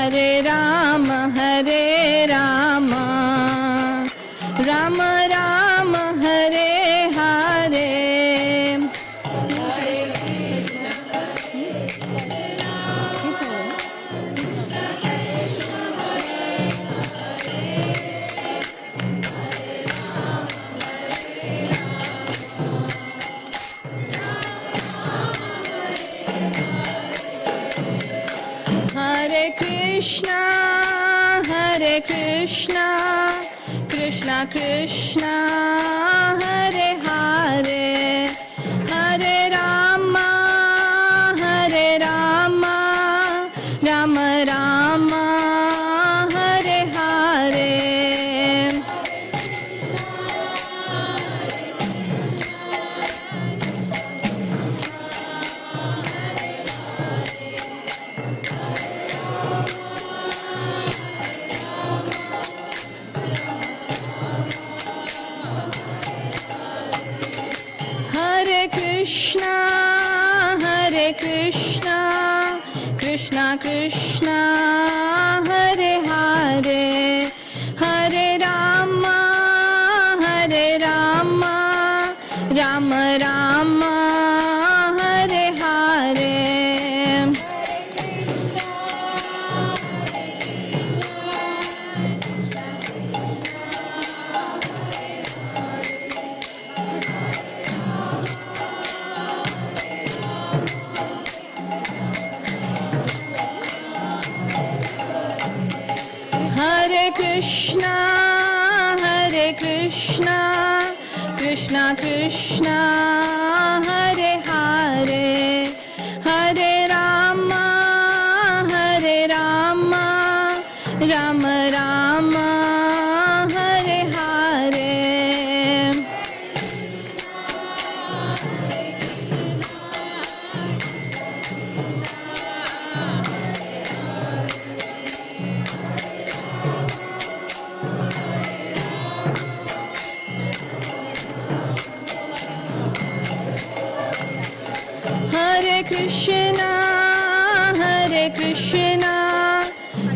Hare Rama, Rama Rama, Hare Hare. Hare Krishna, Krishna Krishna, Hare Hare, Hare Rama, Rama Rama, Hare Hare. Hare Krishna, Krishna Krishna, Hare Hare, Hare Rama, Rama Rama, Hare Hare. Hare Krishna, Krishna Krishna, Hare Hare, Hare Rama, Rama Rama, Hare Hare. Hare Krishna,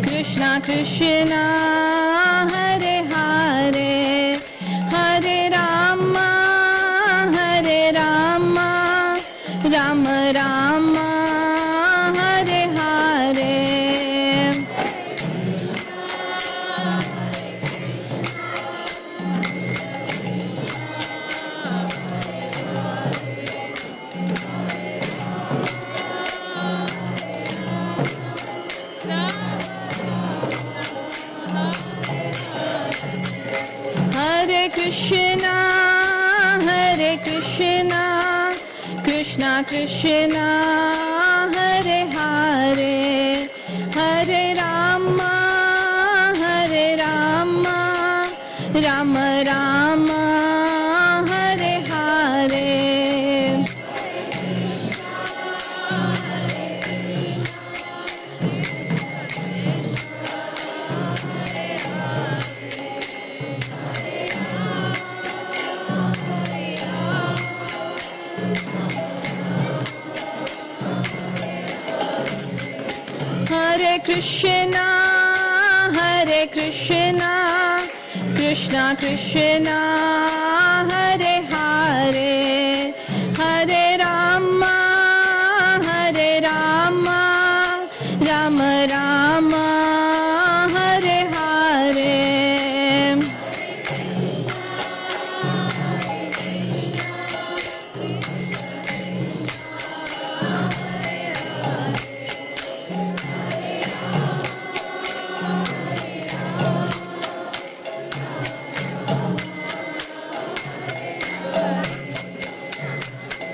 Krishna Krishna, Hare Hare, Hare Rama, Rama Rama, Hare Hare. Hare Krishna, Krishna Krishna, Hare Hare, Hare Rama, Rama Rama, Hare Hare. Hare Krishna, Krishna Krishna, Hare Hare, Hare Rama, Rama Rama, Hare Hare.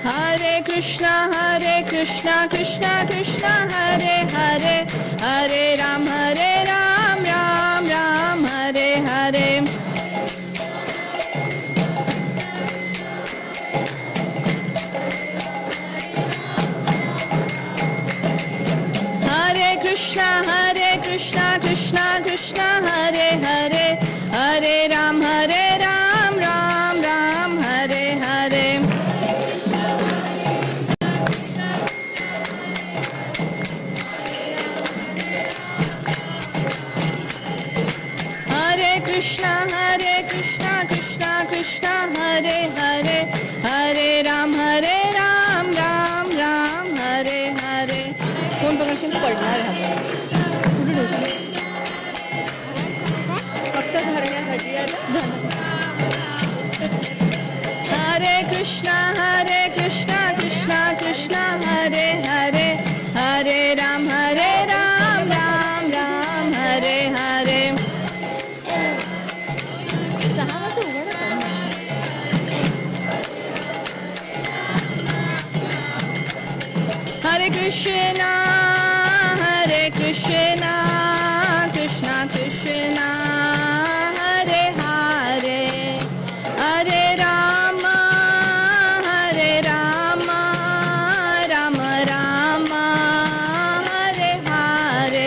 Hare Krishna, Krishna Krishna, Hare Hare, Hare Ram, Ram Ram, Hare Hare. Hare Krishna, Krishna Krishna, Hare Hare, Hare Ram, Ram Ram, Hare Hare. Hare Ram, Ram Ram, Hare Hare. Hare Krishna, Krishna Krishna, Hare Hare, Hare Rama, Rama Rama, Hare Hare.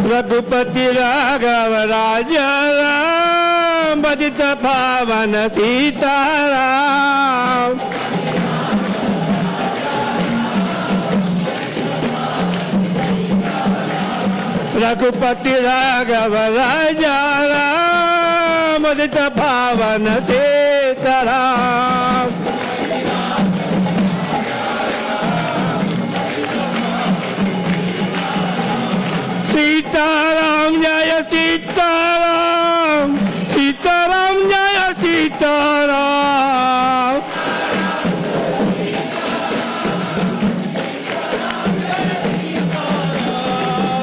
Raghupati Raghav राजा राम पतित पावन सीताराम। रघुपति राघव राजा राम पतित पावन सीताराम। सीताराम जय सीताराम, सीताराम जय सीताराम।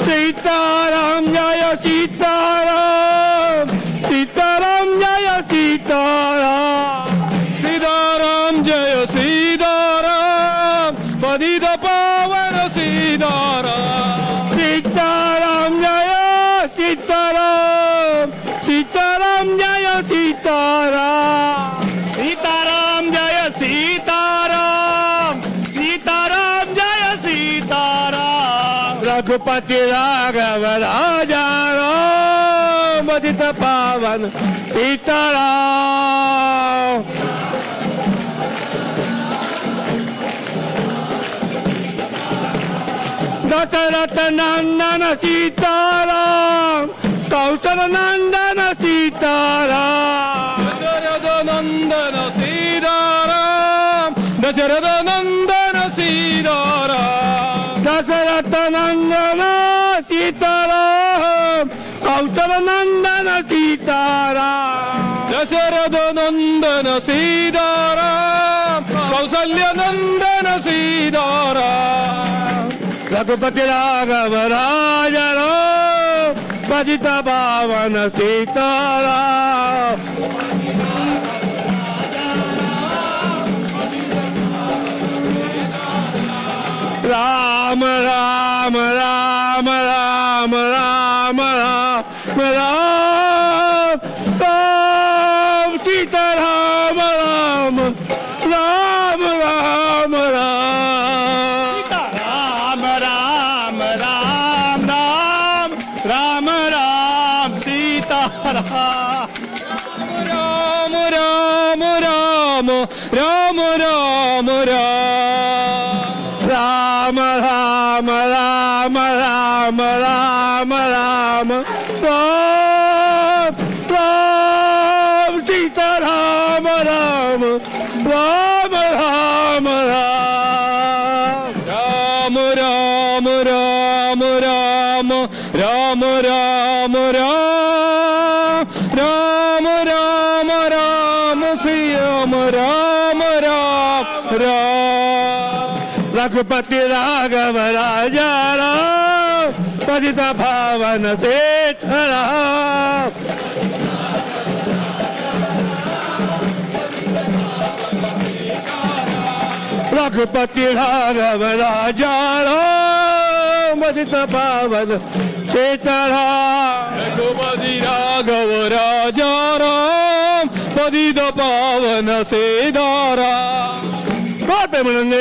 सीताराम जय सीताराम, सीताराम जय सीताराम। सीताराम जय सीताराम, पतित पावन सीताराम। सीताराम जय सीताराम, सीताराम जय सीताराम। सीताराम जय सीताराम, सीताराम जय सीताराम। रघुपति राघव राजा राम पतित पावन सीताराम। दशरथ नंदन सीताराम कौशल नंदन सीताराम दशरथ नंदन सीताराम दशरथ नंदन सीताराम दशरथ नंदन सीताराम कौशल नंदन सीताराम दशरथ नंदन सीताराम कौशल्य नंदन सीताराम रघुपति राघव राजा राम पतित पावन सीताराम राम राम राम राम राम राम राम राम सीताराम राम राम राम राम राम राम राम राम राम राम सीताराम राम राम राम राम राम राम राम राम राम राम राम राम राम सीताराम राम राम राम राम राम राम राम राम राम राम राम राम राम श्याम राम राम राम रघुपति राघव राजा राम पतित पावन सीताराम रघुपति राघव राजा राम पतित पावन सीताराम रघुपति राघव राजा राम पतित पावन सीताराम बात पे मिलेंगे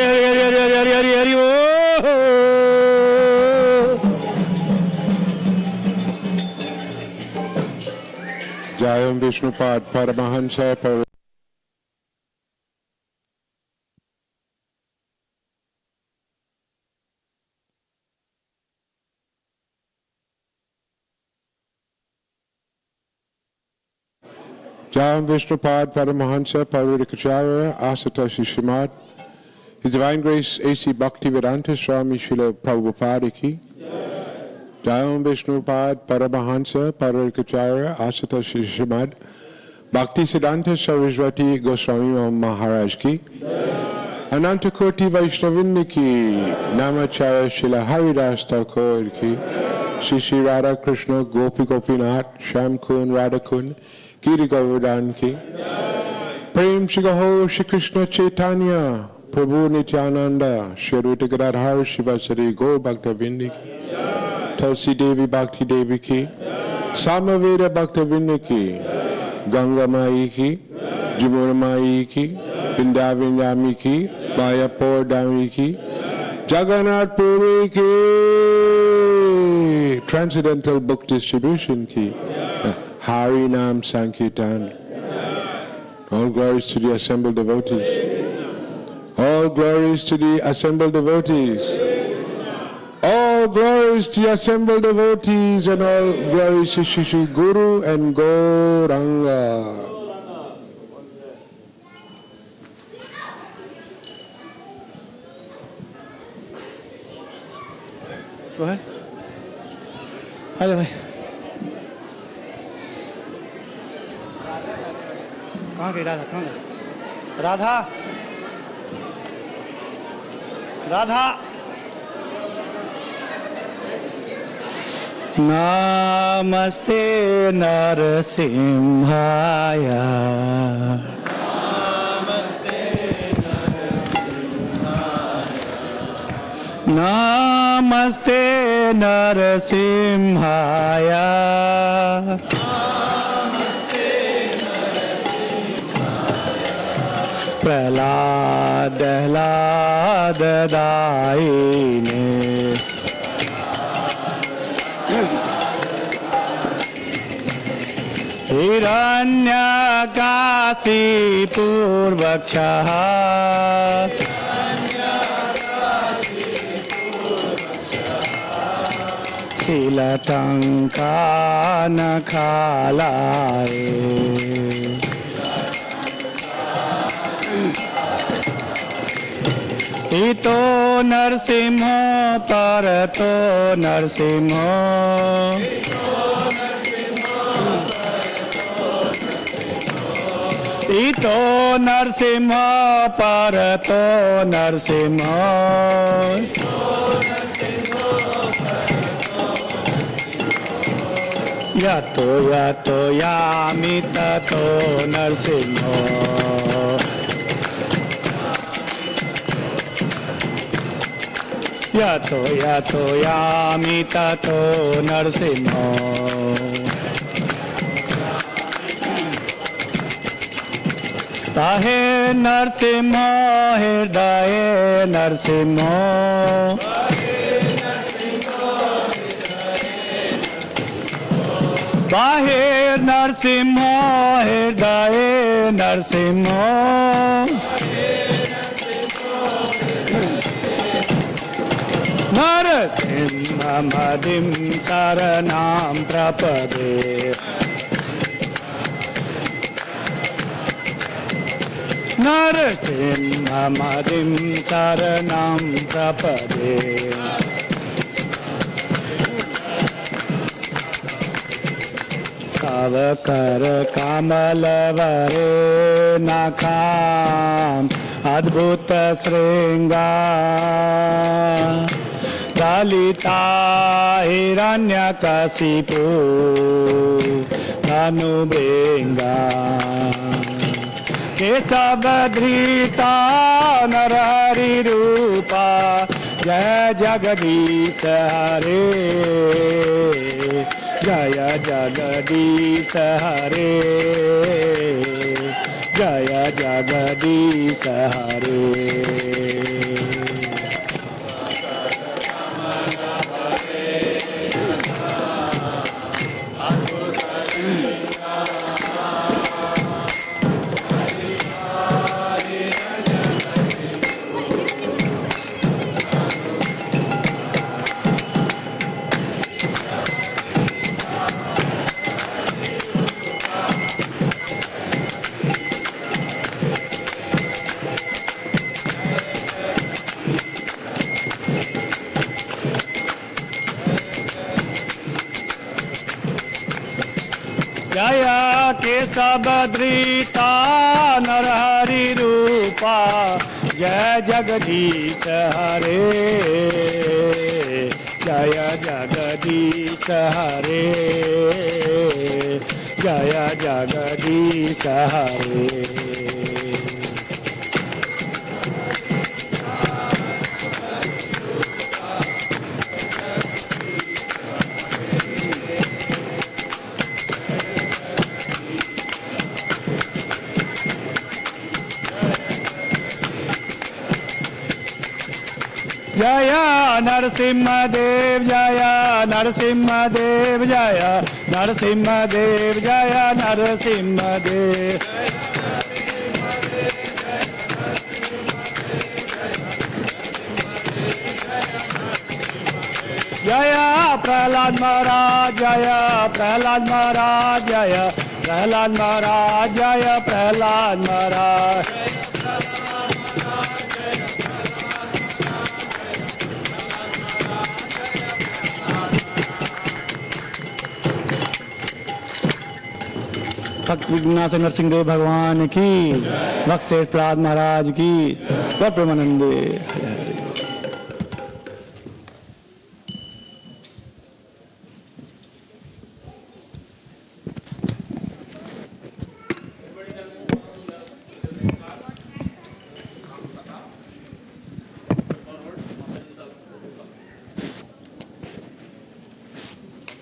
हरि हरि हरि हरि हरि हरि ओ जय ओम विष्णुपाद परमहंस पर जय ओम Vishnupad Paramhans Parvarikacharya Asatoshi Shrimad His Divine Grace A.C. Bhaktivedanta Swami Srila Prabhupada ki Jai Om Vishnupad Paramahansa Parvarikacharya Asatoshi Shrimad Bhakti Siddhanta Saraswati Goswami Maharaj ki Ananta Koti Vaishnavinni ki Namacharya Srila Haridas Thakur ki Shri Shri Radha Krishna Gopi Gopinath Shyam Kun Radha Kun Giri Govardhan ki Prem Shri Gaho Shri Krishna Chaitanya Prabhu Nityananda Shri Advaita Gadadhar Shivasari Gaur Bhakta Vindi ki Tulsi Devi Bhakti Devi ki Samaveda Bhakta Vindi ki Ganga Mai ki Jamuna Mai ki Vrindavan Yami ki Mayapur Dami ki Jagannath Puri ki Transcendental Book Distribution ki Hari Nam Sankirtan. All glories to the assembled devotees. All glories to the assembled devotees. All glories to the assembled devotees and all glories to Shri Guru and Gauranga. Go ahead. Hi. कहाँ गई राधा? कहाँ गई राधा? राधा नमस्ते नरसिंहाय नमस्ते नरसिंहाय प्रहलाद दायिने हिरण्यकाशीपूर्वक्षः तिलटङ्कानखालाय इतो नरसिंह परतो नरसिंह इतो नरसिंह परतो नरसिंह यतो यतो यामि ततो नरसिंह यतो यतो यामि ततो नरसिंह ताहे नरसिंह हृदय नरसिंह बाहे नरसिंह हृदय नरसिंह नरसिंहमदिं शरणं प्रपदे नरसिंहमदिं शरणं प्रपदे तव कर कमलवरे नखाम् अद्भुत श्रृंगार ललिता हिरण्यकशिपु धनुभृंगा केशवधृता नरहरि रूपा जय जगदीश हरे जय जगदीश हरे जय जगदीश हरे जय केशवधृता नरहरि रूपा जय जगदीश हरे जय जगदीश हरे जय जगदीश हरे जय नरसिंहदेव जय नरसिंहदेव जय नरसिंहदेव जय नरसिंहदेव जय प्रहलाद महाराज जय प्रहलाद महाराज जय प्रहलाद महाराज जय प्रहलाद महाराज भक्त विघ्नाश नरसिंहदेव भगवान की भक्त शेष प्रहलाद महाराज की प्रेमानंदे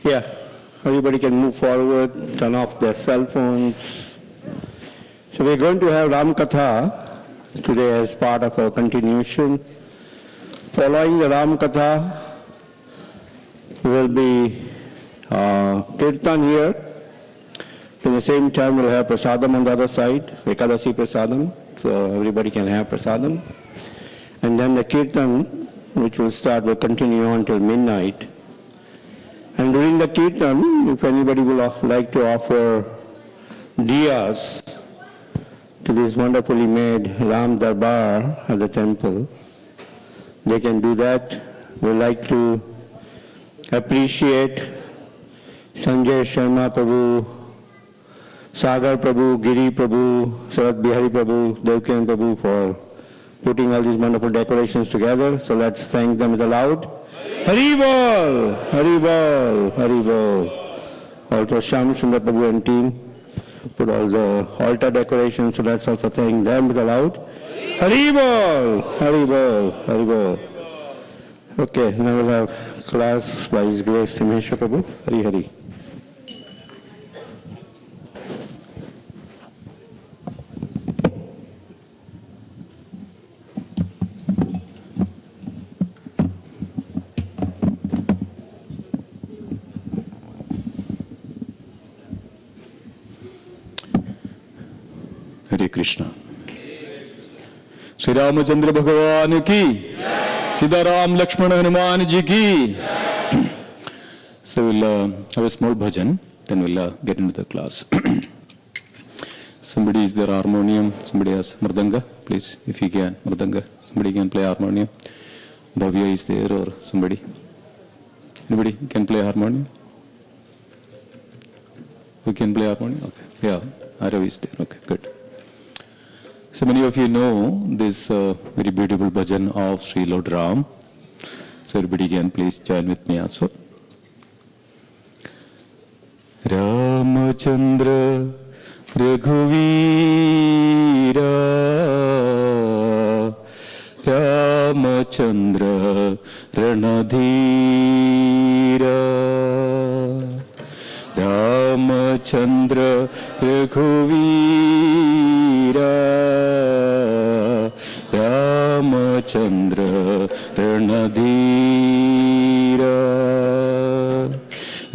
Yeah, everybody can move forward, turn off their cell phones. So we're going to have Ram Katha today as part of our continuation. Following the Ram Katha will be Kirtan here. At the same time we'll have Prasadam on the other side, Ekadasi Prasadam, so everybody can have Prasadam. And then the Kirtan, which will start, will continue on till midnight. And during the kirtan, if anybody would like to offer diyas to this wonderfully made Ram Darbar at the temple, they can do that. We'd like to appreciate Sanjay Sharma Prabhu, Sagar Prabhu, Giri Prabhu, Sarat Bihari Prabhu, Devkiran Prabhu for putting all these wonderful decorations together. So let's thank them with a loud Hari Bol, Hari Bol, Hari Bol. Also Sham Sundar Prabhu and team put all the altar decorations, so let's also thank them with a loud Hari Bol, Hari Bol, Hari Bol. Okay, now we'll have class by His Grace Himeshwar Prabhu. Hari Hari. Hare Krishna. Sri Ramachandra Bhagavan ki, Sita Ram Lakshmana Hanuman ji ki. So we'll have a small bhajan, then we'll get into the class. Somebody is there harmonium, somebody has mridanga, please, if you can, mridanga. Somebody can play harmonium. Bhavya is there or somebody. Anybody can play harmonium? Who can play harmonium? Okay. Yeah, Arav is there. Okay, good. So many of you know this very beautiful bhajan of Sri Lord Ram. So everybody can please join with me also. Ramachandra Raghuvira Ramachandra Ranadhira Ramachandra Raghuvira Ramachandra Ranadhira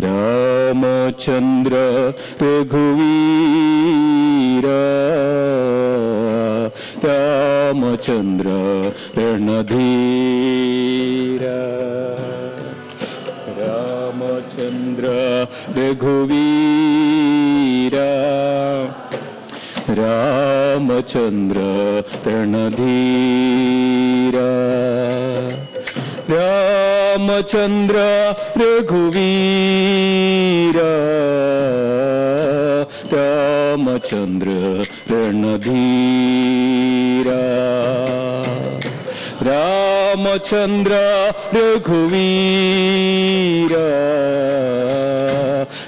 Ramachandra Raghuvira Ramachandra Ranadhira Ramachandra Raghuvira Ramachandra Ranadhira Ramachandra Raghuvira Ramachandra Ranadhira Ramachandra Raghuvira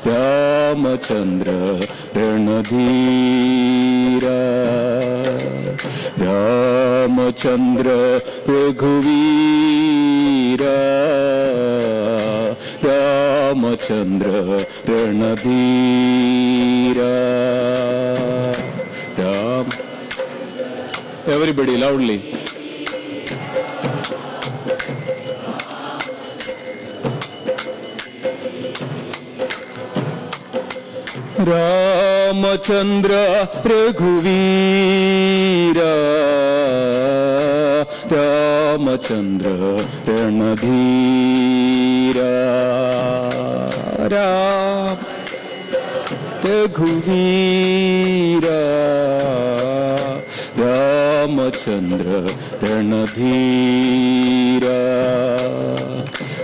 Ramachandra Ranadhira Ramachandra Raghuvira Ramachandra Ranadhira Ram. Everybody loudly. Ramachandra Raghuvira Ramachandra Ranadhira Raghuvira Ramachandra Ranadhira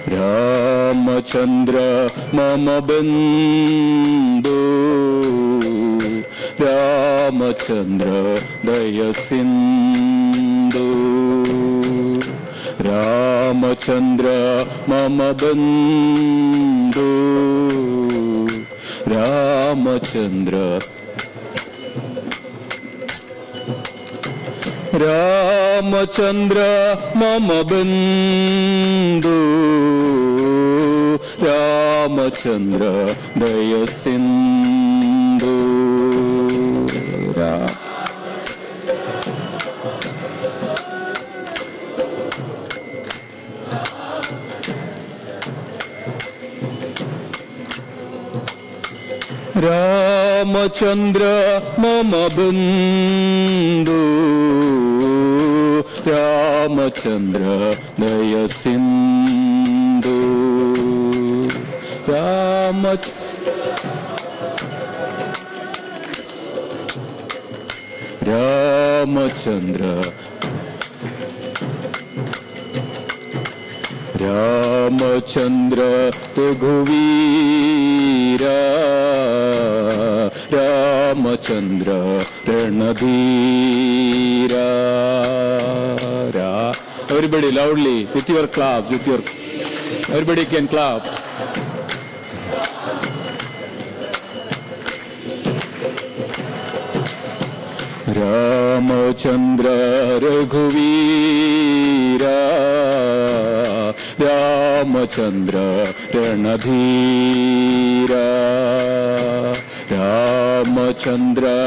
Ramachandra Mama Bandhu Ramachandra Dayasindhu Ramachandra Mama Bandhu Ramachandra Ramachandra Mama Bandhu Ramachandra Dayasindhu Ramachandra Mama Bandhu Ramachandra Dayasindhu Ramachandra Ramachandra Raghuvira Ramachandra Ranadhira. Everybody loudly with your claps, everybody can clap. Ramachandra Raghuvira Ramachandra Ranadhira Ramachandra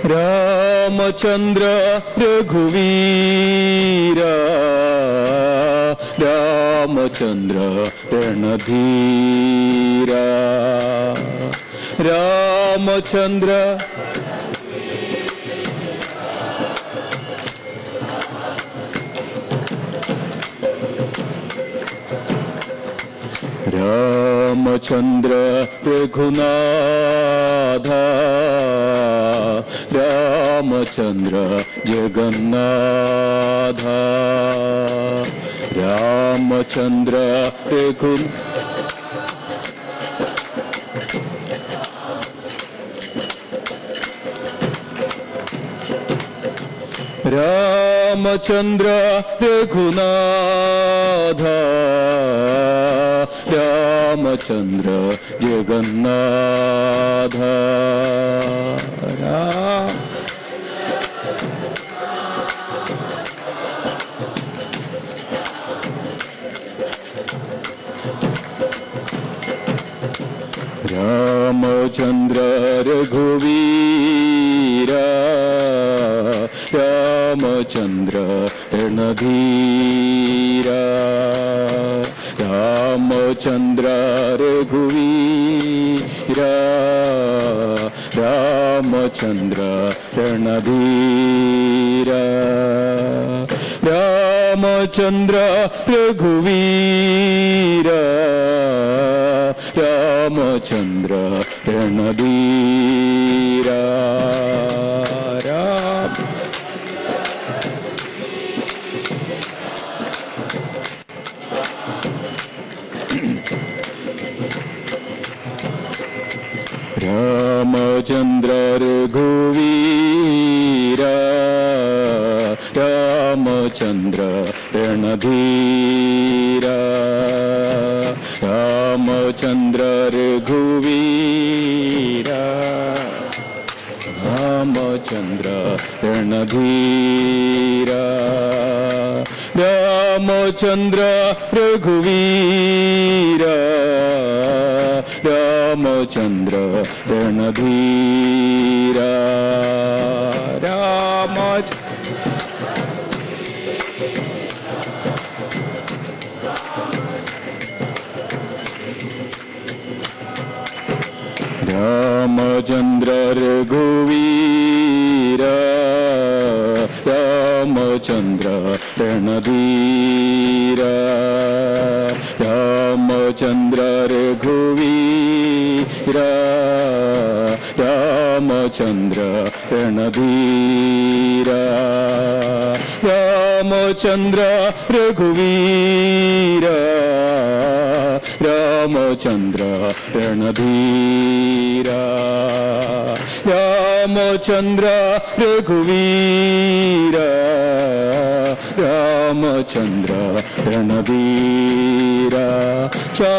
Ramachandra Raghuvira Ramachandra Ranadhira Ramachandra Ramachandra Raghunatha Ramachandra Jagannatha Ramachandra Ramachandra Raghunatha Ramachandra Jagannatha Ramachandra Raghuvira Ramachandra Ranadhira Ramachandra Raghuvira Ramachandra Ranadhira Ramachandra Raghuvira Ramachandra Ranadhira Ramachandra Raghuvira Ramachandra Ranadhira Ramachandra Raghuvira Ramachandra Ranadhira Ramachandra Raghuvira Ramachandra Ranadhira Ramachandra Raghuvira Ramachandra Ranadhira Ramachandra Raghuvira Ramachandra Ranadhira Ramachandra Raghuvira Ramachandra Ranadhira Ramachandra Raghuvira Ramachandra Ranadhira Ram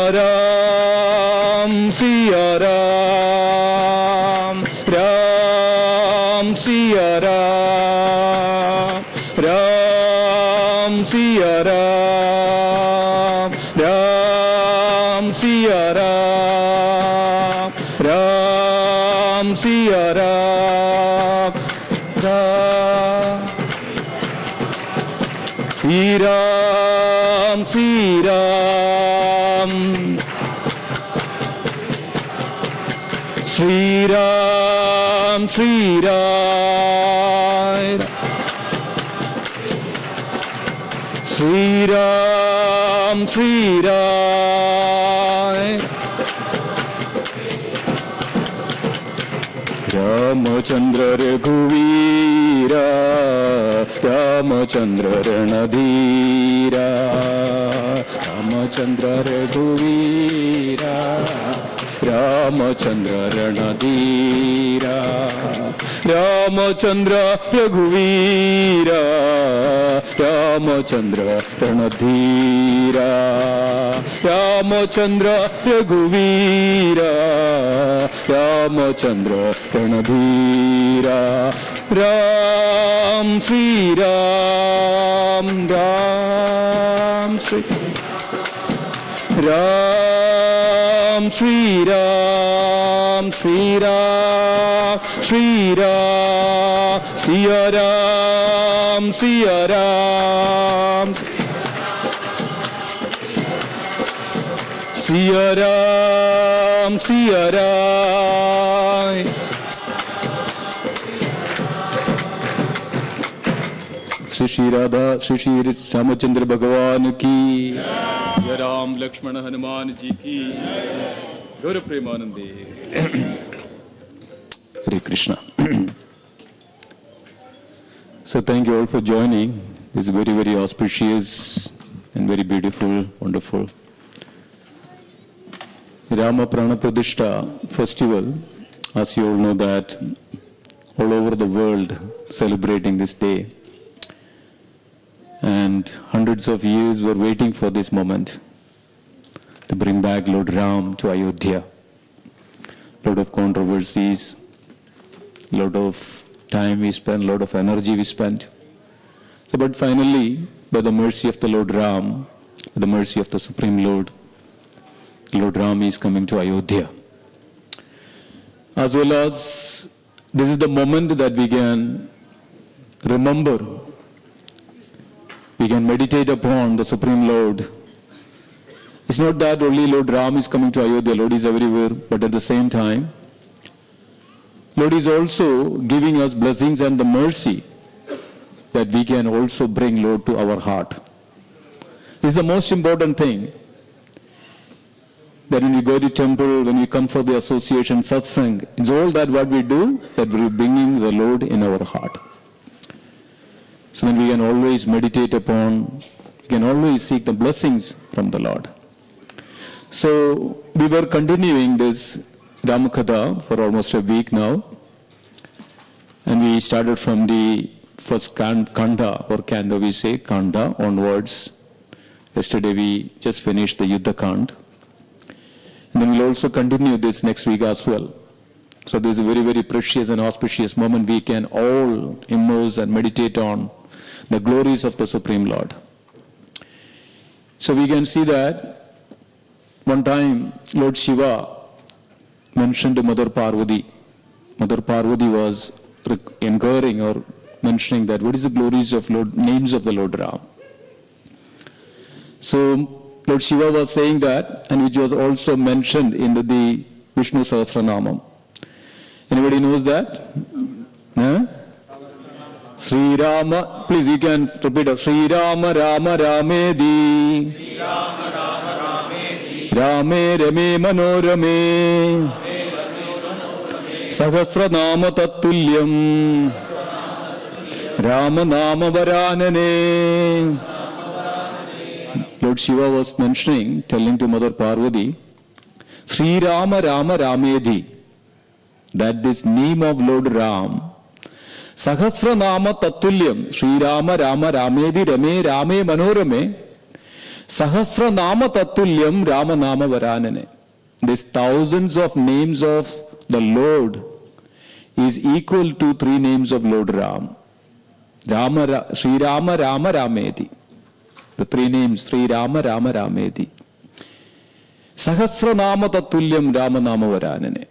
Siya Ram Ram Siya Ram Ram Siya Ram Ram Siya Ram Ram Siya Ram Sri Ram Sri Ram Sri Ram Sri Ram Ram, Sri Ram. Ramachandra Raghuvira, Ramachandra Ranadhira, Ramachandra Raghuvira, Ramachandra Ranadhira, Ramachandra Raghuvira, Ramachandra Ranadhira, Ramachandra Raghuvira, Ramachandra Ranadhira, Ram, Sri Ram, Ram, Sri Ram, Sri Ram, Sri Ram, Sri Ram, Siya Ram, Siya Ram, Siya Ram, Siya Ram. Shri Shri Radha, Shri Shri Ramachandra Bhagavan ki, Jai Ram Lakshmana Hanuman ji ki, Gaura Premanande. Hare Krishna. So thank you all for joining. This is very, very auspicious and very beautiful, wonderful Rama Pranaprathista festival. As you all know that all over the world celebrating this day. And hundreds of years were waiting for this moment to bring back Lord Ram to Ayodhya. Lot of controversies, lot of time we spent, lot of energy we spent. So, but finally, by the mercy of the Lord Ram, by the mercy of the Supreme Lord, Lord Ram is coming to Ayodhya. As well as this is the moment that we can remember, we can meditate upon the Supreme Lord. It's not that only Lord Ram is coming to Ayodhya, Lord is everywhere, but at the same time, Lord is also giving us blessings and the mercy that we can also bring Lord to our heart. This is the most important thing. That when we go to temple, when we come for the association, satsang, it's all that what we do, that we're bringing the Lord in our heart. So then we can always meditate upon, we can always seek the blessings from the Lord. So we were continuing this Ramakatha for almost a week now. And we started from the first kanda, or kanda we say, kanda onwards. Yesterday we just finished the Yuddha Kand. And then we'll also continue this next week as well. So this is a very, very precious and auspicious moment we can all immerse and meditate on the glories of the Supreme Lord. So we can see that one time Lord Shiva mentioned to Mother Parvati. Mother Parvati was inquiring or mentioning that what is the glories of Lord, names of the Lord Ram. So Lord Shiva was saying that, and which was also mentioned in the Vishnu Sahasranamam. Anybody knows that? Sri Rama, please you can repeat it. Sri Rama Rama Ramedi, Rame Rame Manorame, Sahasra Nama Tattulyam, Rama Nama Varanane. Lord Shiva was mentioning, telling to Mother Parvati, Sri Rama Rama Ramedhi, that this name of Lord Ram, Sahasra Nama Tattulyam, Sri Rama Rama Ramedhi Rame Rame Manorame, Sahasra Nama Tattulyam Rama Nama Varanane. These thousands of names of the Lord is equal to 3 names of Lord Ram. Sri Rama Rama Ramedhi. The 3 names, Sri Rama Rama Ramedhi. Sahasra Nama Tattulyam Rama Nama Varanane.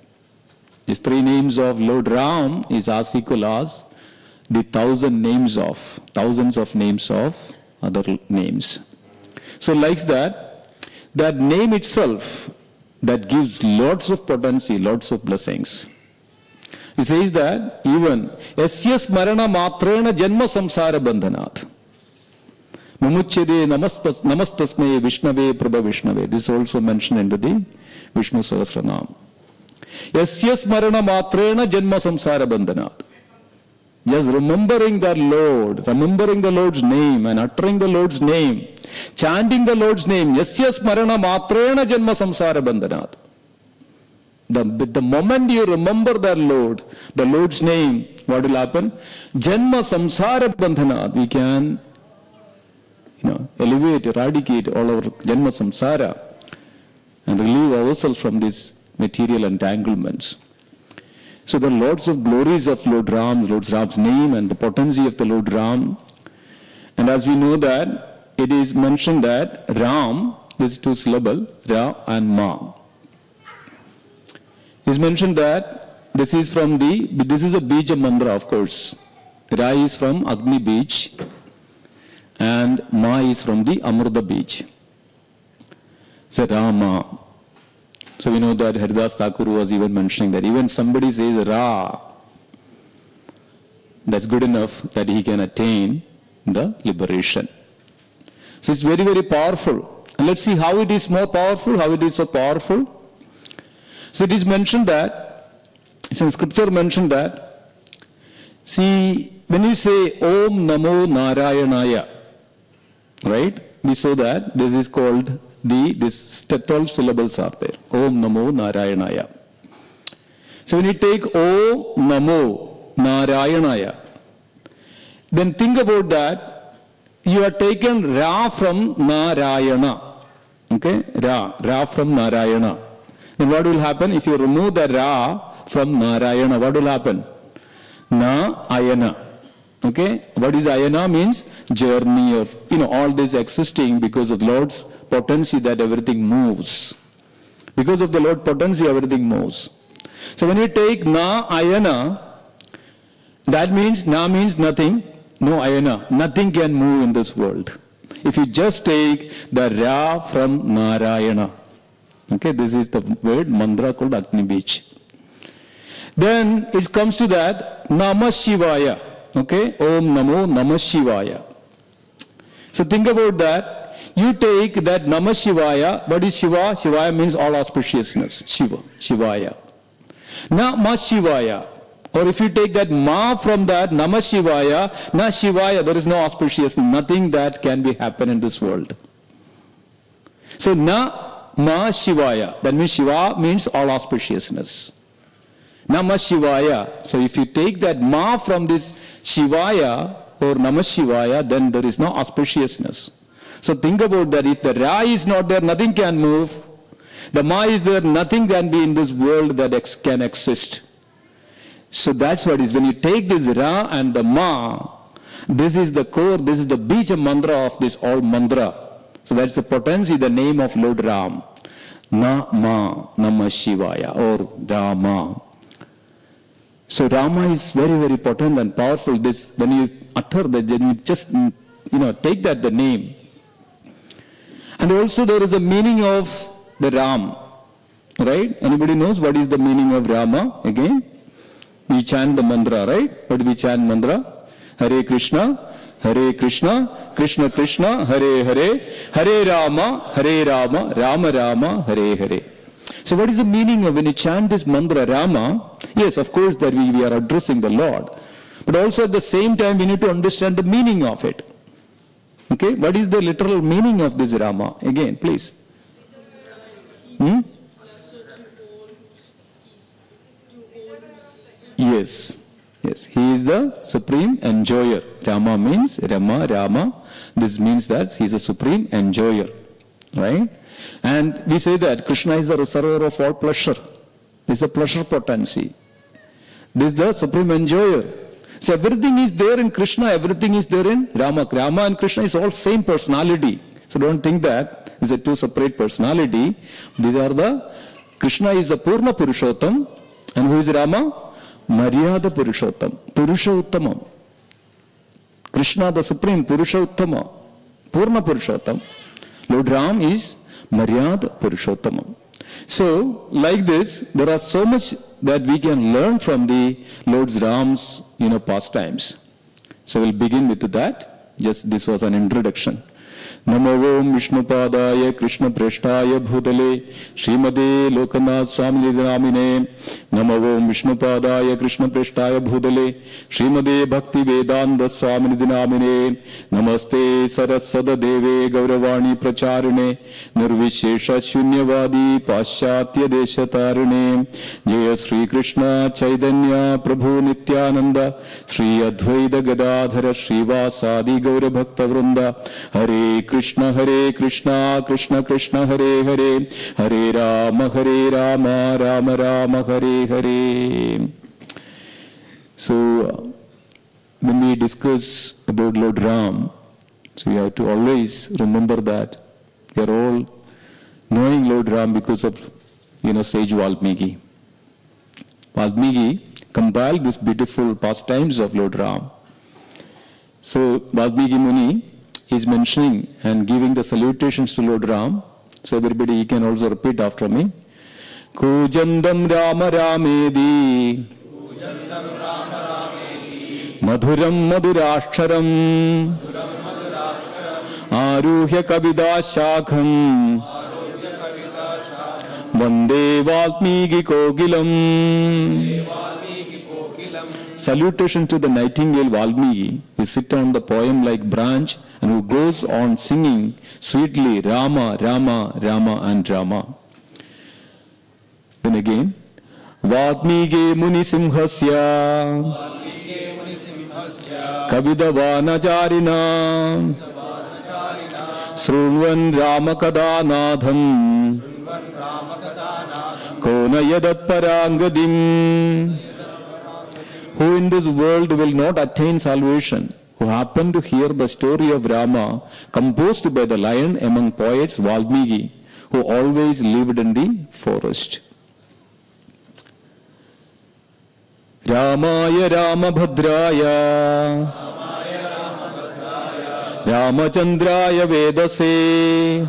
These 3 names of Lord Ram is as equal as the thousands of names of other names. So like that name itself, that gives lots of potency, lots of blessings. It says that even Yasyas Marana Matrena Janma Samsara Bandhanat. Mumuchyade namastasmaya Vishnave Prabha Vishnave. This is also mentioned into the Vishnu Sahasranam. Yasya smarana matrena janma samsara bandhanat. Just remembering the Lord, remembering the Lord's name and uttering the Lord's name, chanting the Lord's name. Yasya smarana matrena janma samsara bandhanat. The moment you remember the Lord's name, what will happen? Janma samsara bandhanat. We can, elevate, eradicate all our janma samsara and relieve ourselves from these material entanglements. So the lots of glories of Lord Ram's name and the potency of the Lord Ram. And as we know that, it is mentioned that Ram, this is two syllable, Ra and Ma. It is mentioned that this is a Bija Mantra, of course. Ra is from Agni Beach and Ma is from the Amrita Beach. So Rama. So we know that Haridas Thakur was even mentioning that even somebody says Ra, that's good enough that he can attain the liberation. So it's very, very powerful. And let's see how it is more powerful, how it is so powerful. So it is mentioned that, it's in scripture mentioned that, see, when you say Om Namo Narayanaya, right, we saw that this is called these 12 syllables are there. Om Namo Narayanaya. So when you take Om Namo Narayanaya, then think about that. You are taken Ra from Narayana. Okay? Ra from Narayana. Then what will happen? If you remove the Ra from Narayana, what will happen? Na Ayana. Okay? What is Ayana? Means journey or, all this existing because of Lord's potency that everything moves. Because of the Lord potency, everything moves. So when you take Na Ayana, that means Na means nothing. No Ayana. Nothing can move in this world. If you just take the Ra from Narayana. Okay, this is the word mantra called Agni Beach. Then it comes to that Namah Shivaya. Okay, Om Namo Namah Shivaya. So think about that. You take that Namah Shivaya. What is Shiva? Shivaya means all auspiciousness. Shiva, Shivaya. Namah Shivaya. Or if you take that Ma from that Namah Shivaya, Na Shivaya, there is no auspiciousness. Nothing that can be happen in this world. So Na Ma Shivaya. That means Shiva means all auspiciousness. Namah Shivaya. So if you take that Ma from this Shivaya or Namah Shivaya, then there is no auspiciousness. So think about that. If the Ra is not there, nothing can move. The Ma is there, nothing can be in this world that can exist. So that's what it is. When you take this Ra and the Ma, this is the core, this is the Bija Mantra of this all mantra. So that's the potency, the name of Lord Ram. Na Ma Namah Shivaya or Rama. So Rama is very, very potent and powerful. This, when you utter that, then you just, take that the name. And also there is a meaning of the Ram. Right? Anybody knows what is the meaning of Rama? Again, we chant the mantra, right? What do we chant mantra? Hare Krishna, Krishna Krishna, Hare Hare, Hare Rama, Rama Rama, Hare Hare. So what is the meaning of when you chant this mantra Rama? Yes, of course that we are addressing the Lord. But also at the same time we need to understand the meaning of it. Okay, what is the literal meaning of this Rama? Again, please. Yes, he is the supreme enjoyer. Rama means Rama. This means that he is a supreme enjoyer, right? And we say that Krishna is the reservoir of all pleasure. This is a pleasure potency. This is the supreme enjoyer. So everything is there in Krishna, everything is there in Rama. Rama and Krishna is all same personality. So don't think that is a two separate personality. These are Krishna is the Purna Purushottam, and who is Rama? Maryada Purushottam. Purushottamam. Krishna the Supreme Purushottama. Purna Purushottam. Lord Ram is Maryada Purushottamam. So, like this, there are so much that we can learn from the Lord Ram's, pastimes. So we'll begin with that. Just this was an introduction. नमो ओम विष्णुपादाय कृष्णप्रेष्ठाय भूतले श्रीमते लोकनाथ स्वामी नामिने नमो ओम विष्णुपादाय कृष्णप्रेष्ठाय भूतले श्रीमते भक्ति वेदांत स्वामी नामिने नमस्ते सरस्वत देवे गौरवाणी प्रचारिणे निर्विशेष शून्यवादी पाश्चात्य देशतारिणे जय श्री कृष्ण चैतन्य प्रभु नित्यानंद श्री अद्वैत गदाधर श्रीवासादि गौर भक्त वृंद हरे Krishna Krishna Krishna Hare Hare Hare Ram Ram Ram Hare Hare. So when we discuss about Lord Ram, so we have to always remember that we are all knowing Lord Ram because of sage Valmiki. Valmiki compiled these beautiful pastimes of Lord Ram. So Valmiki Muni is mentioning and giving the salutations to Lord Ram. So everybody, you can also repeat after me. Kujandam Rama Ramedi Madhuram Madhurashtaram Aruhya Kavida Shakham Vande Valmiki Kokilam. Salutation to the nightingale Valmiki, who sit on the poem-like branch and who goes on singing sweetly Rama, Rama, Rama and Rama. Then again, Valmiki Munisimhasya Kavidavanajarina Srunvan Ramakadanadham Kona Yadat Parangadim. Who in this world will not attain salvation, who happened to hear the story of Rama composed by the lion among poets Valmiki, who always lived in the forest. Ramaya Ramabhadraya Ramachandraya Vedase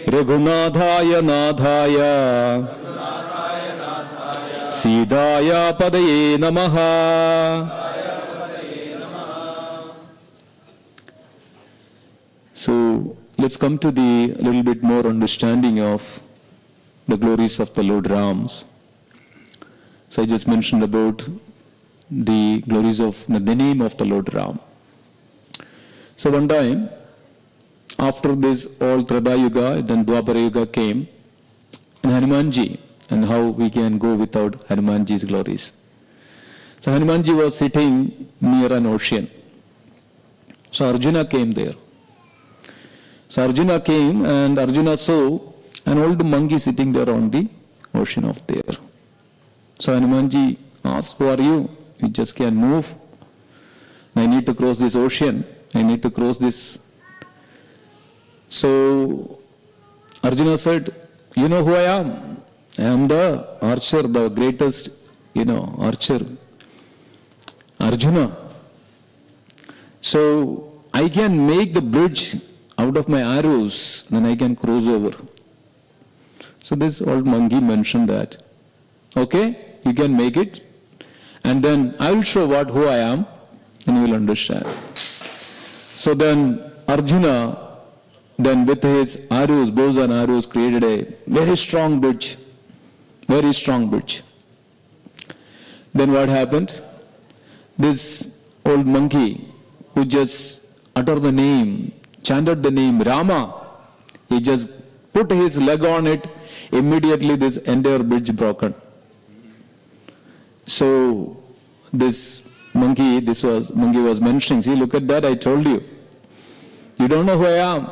Raghunadhaya Nadhaya Sidaya Padaye Namaha. So let's come to the little bit more understanding of the glories of the Lord Rams. So I just mentioned about the glories of the name of the Lord Ram. So one time, after this all Treta Yuga, then Dwapara Yuga came, and Hanumanji, and how we can go without Hanumanji's glories. So Hanumanji was sitting near an ocean. So Arjuna came there. So Arjuna came and Arjuna saw an old monkey sitting there on the ocean of there. So Hanumanji asked, who are you? You just can't move. I need to cross this ocean. I need to cross this. So Arjuna said, you know who I am? I am the archer, the greatest, archer. Arjuna. So I can make the bridge out of my arrows, then I can cross over. So this old monkey mentioned that. Okay, you can make it, and then I will show who I am, and you will understand. So then Arjuna, then with his arrows, bows and arrows, created a very strong bridge. Very strong bridge. Then what happened? This old monkey who just uttered the name, chanted the name Rama, he just put his leg on it, immediately this entire bridge broken. So this monkey was mentioning, see, look at that, I told you. You don't know who I am.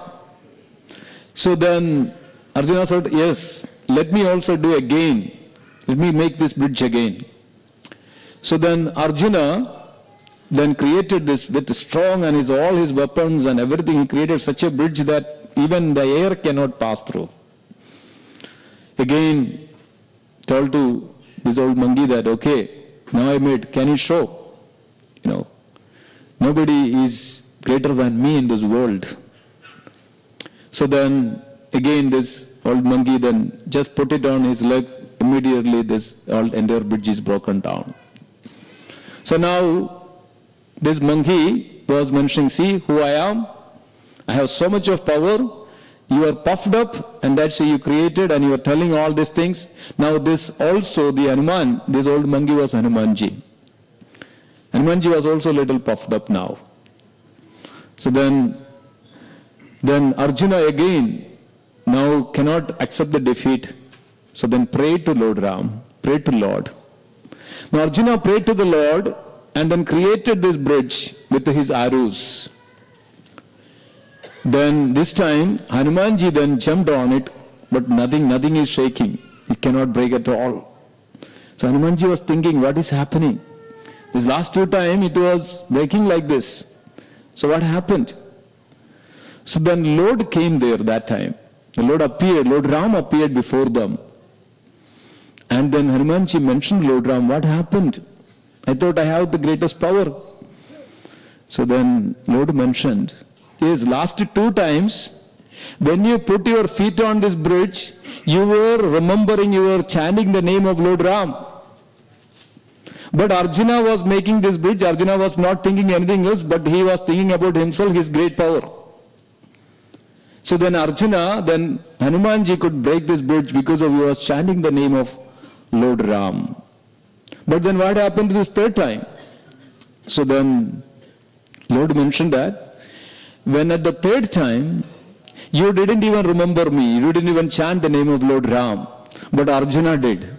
So then Arjuna said, yes, let me also do again. Let me make this bridge again. So then Arjuna then created this with strong and all his weapons and everything. He created such a bridge that even the air cannot pass through. Again, told to this old monkey that, okay, now I made, can you show? Nobody is greater than me in this world. So then, again, this old monkey then just put it on his leg. Immediately, this entire bridge is broken down. So now, this monkey was mentioning, see who I am? I have so much of power. You are puffed up, and that's why you created, and you are telling all these things. Now this also, the Hanuman, this old monkey was Hanumanji. Hanumanji was also a little puffed up now. So then Arjuna again now cannot accept the defeat. So then prayed to Lord Ram, prayed to Lord. Now Arjuna prayed to the Lord and then created this bridge with his arrows. Then this time Hanumanji then jumped on it, but nothing is shaking. It cannot break at all. So Hanumanji was thinking, what is happening? This last two times it was breaking like this. So what happened? So then Lord came there that time. The Lord appeared, Lord Ram appeared before them. And then Hanumanji mentioned Lord Ram, what happened? I thought I have the greatest power. So then Lord mentioned, yes, last two times, when you put your feet on this bridge, you were remembering, you were chanting the name of Lord Ram. But Arjuna was making this bridge, Arjuna was not thinking anything else, but he was thinking about himself, his great power. So then Hanumanji could break this bridge because he was chanting the name of Lord Ram. But then what happened this third time? So then Lord mentioned that when at the third time, you didn't even remember me, you didn't even chant the name of Lord Ram, but Arjuna did.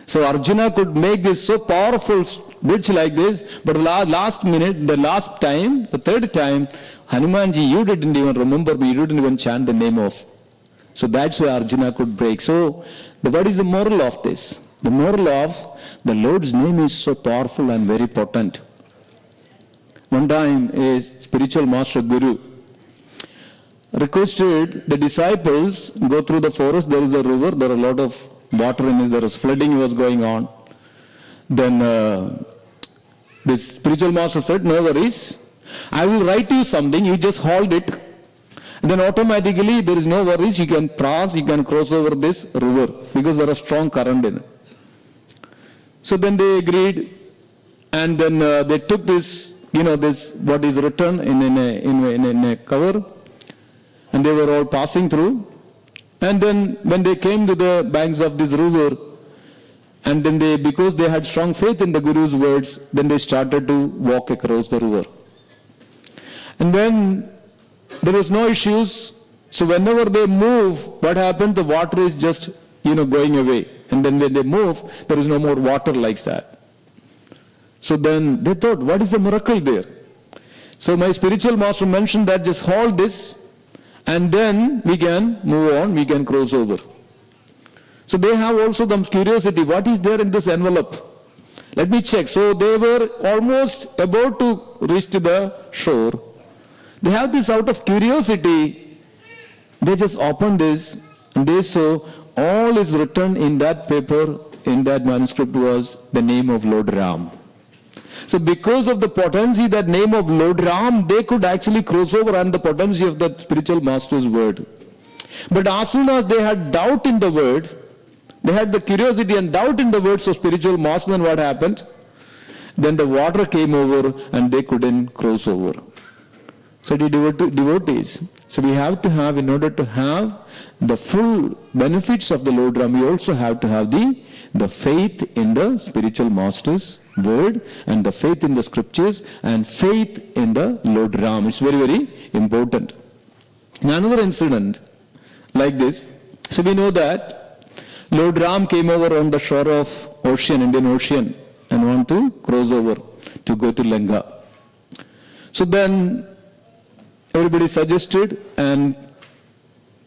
So Arjuna could make this so powerful bridge like this, but last minute, the last time, the third time, Hanumanji, you didn't even remember me, you didn't even chant the name of. So that's why Arjuna could break. So what is the moral of this? The moral of the Lord's name is so powerful and very potent. One time a spiritual master guru requested the disciples go through the forest, there is a river, there are a lot of water in it, there is flooding was going on. Then this spiritual master said, no worries, I will write you something, you just hold it, and then automatically there is no worries, you can cross over this river because there is strong current in it. So then they agreed, and then they took this, this what is written in a cover, and they were all passing through. And then when they came to the banks of this river, and then because they had strong faith in the Guru's words, then they started to walk across the river. And then there was no issues. So whenever they move, what happened? The water is just, going away. And then when they move, there is no more water like that. So then they thought, what is the miracle there? So my spiritual master mentioned that just hold this, and then we can move on, we can cross over. So they have also some curiosity, what is there in this envelope? Let me check. So they were almost about to reach to the shore. They have this out of curiosity, they just opened this, and they saw all is written in that paper, in that manuscript was the name of Lord Ram. So because of the potency, that name of Lord Ram, they could actually cross over and the potency of the spiritual master's word. But as soon as they had doubt in the word, they had the curiosity and doubt in the words of spiritual master, then what happened? Then the water came over and they couldn't cross over. So the devotees, so we have to have, in order to have the full benefits of the Lord Ram, we also have to have the faith in the spiritual master's word and the faith in the scriptures and faith in the Lord Ram. It's very, very important. Now another incident like this. So we know that Lord Ram came over on the shore of Indian Ocean, and wanted to cross over to go to Lanka. So then everybody suggested, and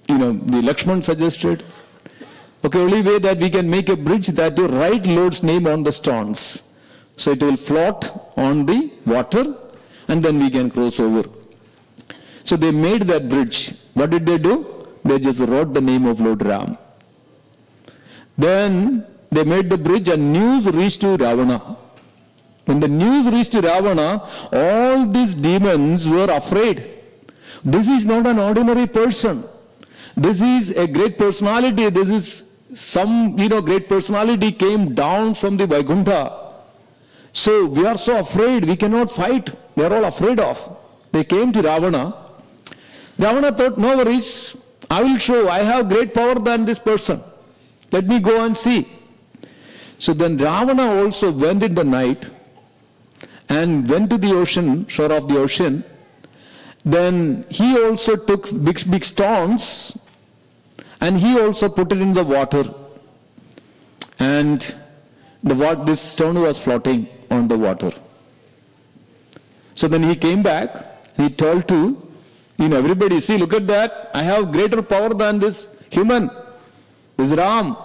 the Lakshman suggested, okay, only way that we can make a bridge that you write Lord's name on the stones. So it will float on the water, and then we can cross over. So they made that bridge. What did they do? They just wrote the name of Lord Ram. Then they made the bridge, and news reached to Ravana. When the news reached to Ravana, all these demons were afraid. This is not an ordinary person. This is a great personality. This is some, great personality came down from the Vaikuntha. So we are so afraid, we cannot fight. We are all afraid of. They came to Ravana, Ravana thought, no worries, I will show, I have great power than this person. Let me go and see. So then Ravana also went in the night and went to the ocean, shore of the ocean. Then he also took big stones and he also put it in the water. And this stone was floating on the water. So then he came back, he told to, everybody, see, look at that, I have greater power than this human, this Ram.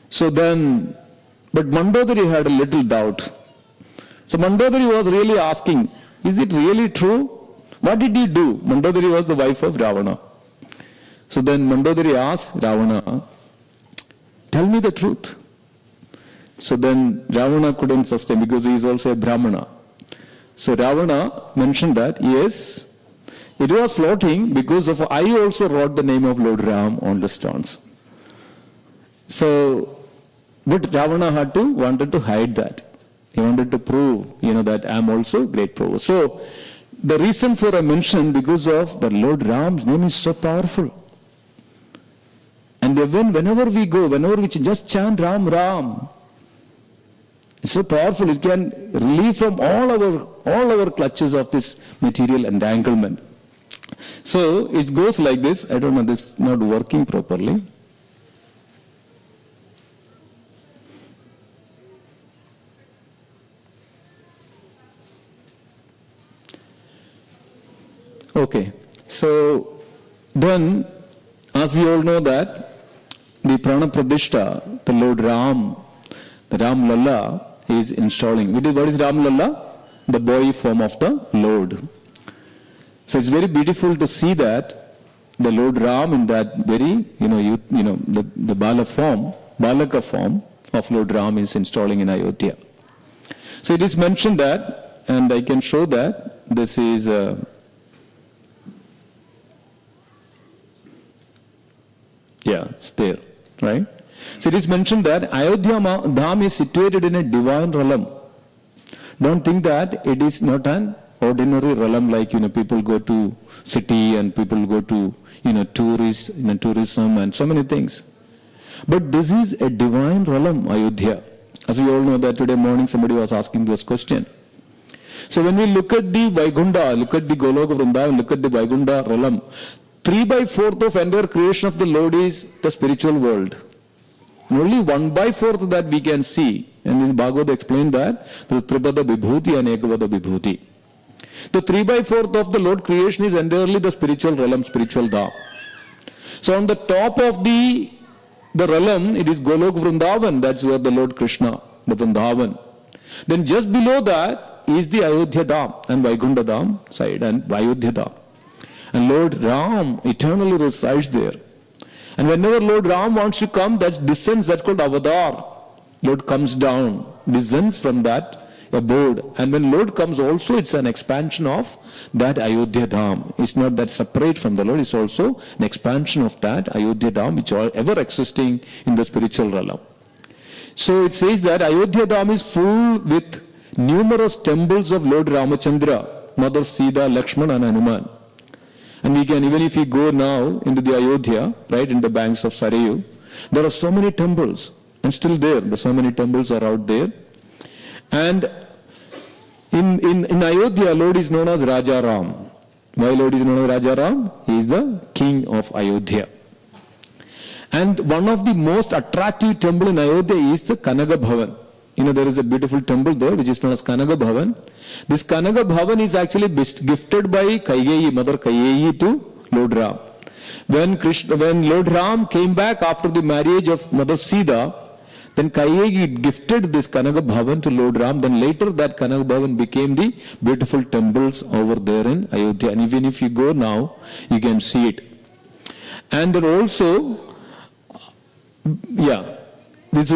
So then, but Mandodari had a little doubt. So Mandodari was really asking, is it really true? What did he do? Mandodari was the wife of Ravana. So then Mandodari asked Ravana, tell me the truth. So then Ravana couldn't sustain because he is also a Brahmana. So Ravana mentioned that, yes, it was floating because of, I also wrote the name of Lord Ram on the stones. So, but Ravana wanted to hide that. He wanted to prove, that I am also great power. So, the reason for I mentioned because of the Lord Ram's name is so powerful. And whenever we go, whenever we just chant Ram, Ram, it's so powerful. It can relieve from all our clutches of this material entanglement. So it goes like this. I don't know, this is not working properly. Okay, so then, as we all know that the Pranaprathista, the Lord Ram, the Ram Lalla is installing. What is Ram Lalla? The boy form of the Lord. So it's very beautiful to see that the Lord Ram in that very, the Balaka form of Lord Ram is installing in Ayodhya. So it is mentioned that, and I can show that this is it's there, right? So it is mentioned that Ayodhya Dham is situated in a divine realm. Don't think that it is not an ordinary realm like, people go to city and people go to, tourism and so many things. But this is a divine realm, Ayodhya. As we all know that today morning somebody was asking this question. So when we look at the Vaikuntha, look at the Goloka Vrindavan, look at the Vaikuntha realm, 3/4 of entire creation of the Lord is the spiritual world. And only 1/4 that we can see. And this Bhagavad explained that there is Tripada Vibhuti and Ekavada Vibhuti. The 3/4 of the Lord creation is entirely the spiritual realm, spiritual Dham. So on the top of the realm, it is Golok Vrindavan, that's where the Lord Krishna, the Vrindavan. Then just below that is the Ayodhya Dham and Vaikuntha Dham side and Ayodhya Dham. And Lord Ram eternally resides there. And whenever Lord Ram wants to come, that descends, that's called Avadar. Lord comes down, descends from that abode. And when Lord comes also, it's an expansion of that Ayodhya Dham. It's not that separate from the Lord, it's also an expansion of that Ayodhya Dham, which are ever existing in the spiritual realm. So it says that Ayodhya Dham is full with numerous temples of Lord Ramachandra, Mother Sita, Lakshmana and Hanuman. And we can, even if we go now into the Ayodhya, right, in the banks of Sarayu, there are so many temples, and still there, so many temples are out there. And in Ayodhya, Lord is known as Raja Ram. Why Lord is known as Raja Ram? He is the king of Ayodhya. And one of the most attractive temple in Ayodhya is the Kanaga Bhavan. There is a beautiful temple there which is known as Kanaga Bhavan. This Kanaga Bhavan is actually gifted by Kaigeyi, Mother Kaigeyi to Lord Ram. When Lord Ram came back after the marriage of Mother Sita, then Kaigeyi gifted this Kanaga Bhavan to Lord Ram. Then later that Kanaga Bhavan became the beautiful temples over there in Ayodhya. And even if you go now, you can see it. And then also, this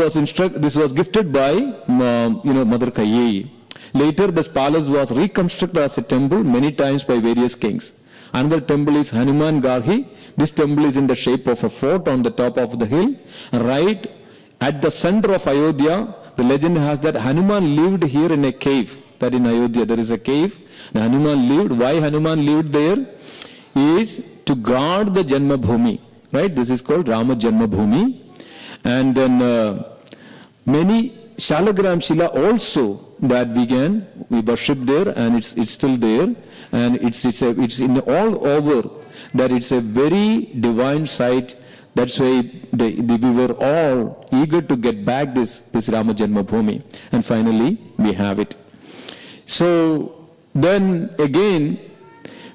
was gifted by, Mother Kaigeyi. Later, this palace was reconstructed as a temple many times by various kings. Another temple is Hanuman Garhi. This temple is in the shape of a fort on the top of the hill. Right at the center of Ayodhya, the legend has that Hanuman lived here in a cave. That in Ayodhya, there is a cave. And Hanuman lived. Why Hanuman lived there? is to guard the Janma Bhumi, right? This is called Rama Janma Bhumi. And then many Shalagram Shila also that we worship there, and it's still there, and it's in all over that it's a very divine site. That's why we were all eager to get back this Rama Janma Bhumi, and finally we have it. So then again,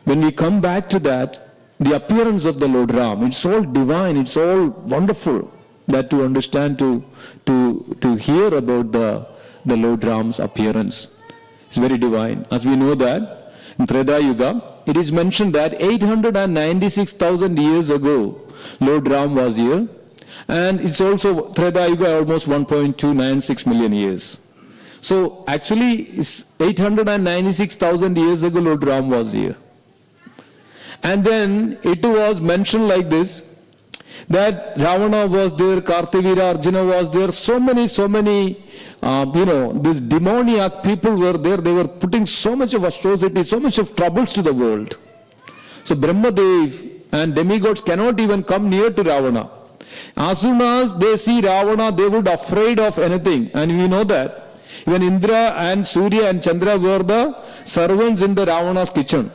when we come back to that, the appearance of the Lord Ram, it's all divine, it's all wonderful, that to understand, to hear about the Lord Ram's appearance. It's very divine. As we know that in Treta Yuga, it is mentioned that 896,000 years ago, Lord Ram was here. And it's also Treta Yuga, almost 1.296 million years. So actually, it's 896,000 years ago, Lord Ram was here. And then it was mentioned like this, that Ravana was there, Kartavira, Arjuna was there, so many, these demoniac people were there. They were putting so much of atrocity, so much of troubles to the world. So Brahmadev and demigods cannot even come near to Ravana. As soon as they see Ravana, they would be afraid of anything. And we know that. Even Indra and Surya and Chandra were the servants in the Ravana's kitchen.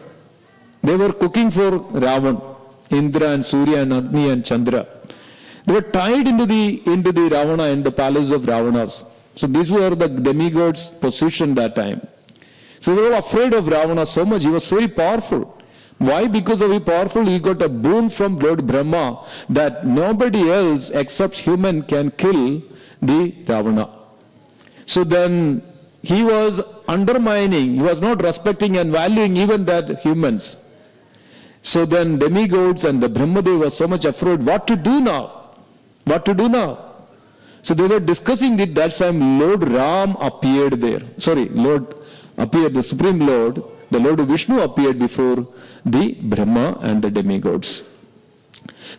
They were cooking for Ravan. Indra and Surya and Agni and Chandra. They were tied into the Ravana, in the palace of Ravanas. So these were the demigods' position that time. So they were afraid of Ravana so much. He was very powerful. Why? Because of he powerful, he got a boon from Lord Brahma that nobody else except human can kill the Ravana. So then he was undermining, he was not respecting and valuing even that humans. So then demigods and the Brahmadev were so much afraid, what to do now? What to do now? So they were discussing it. That time Lord Ram appeared there. The Supreme Lord, the Lord Vishnu appeared before the Brahma and the demigods.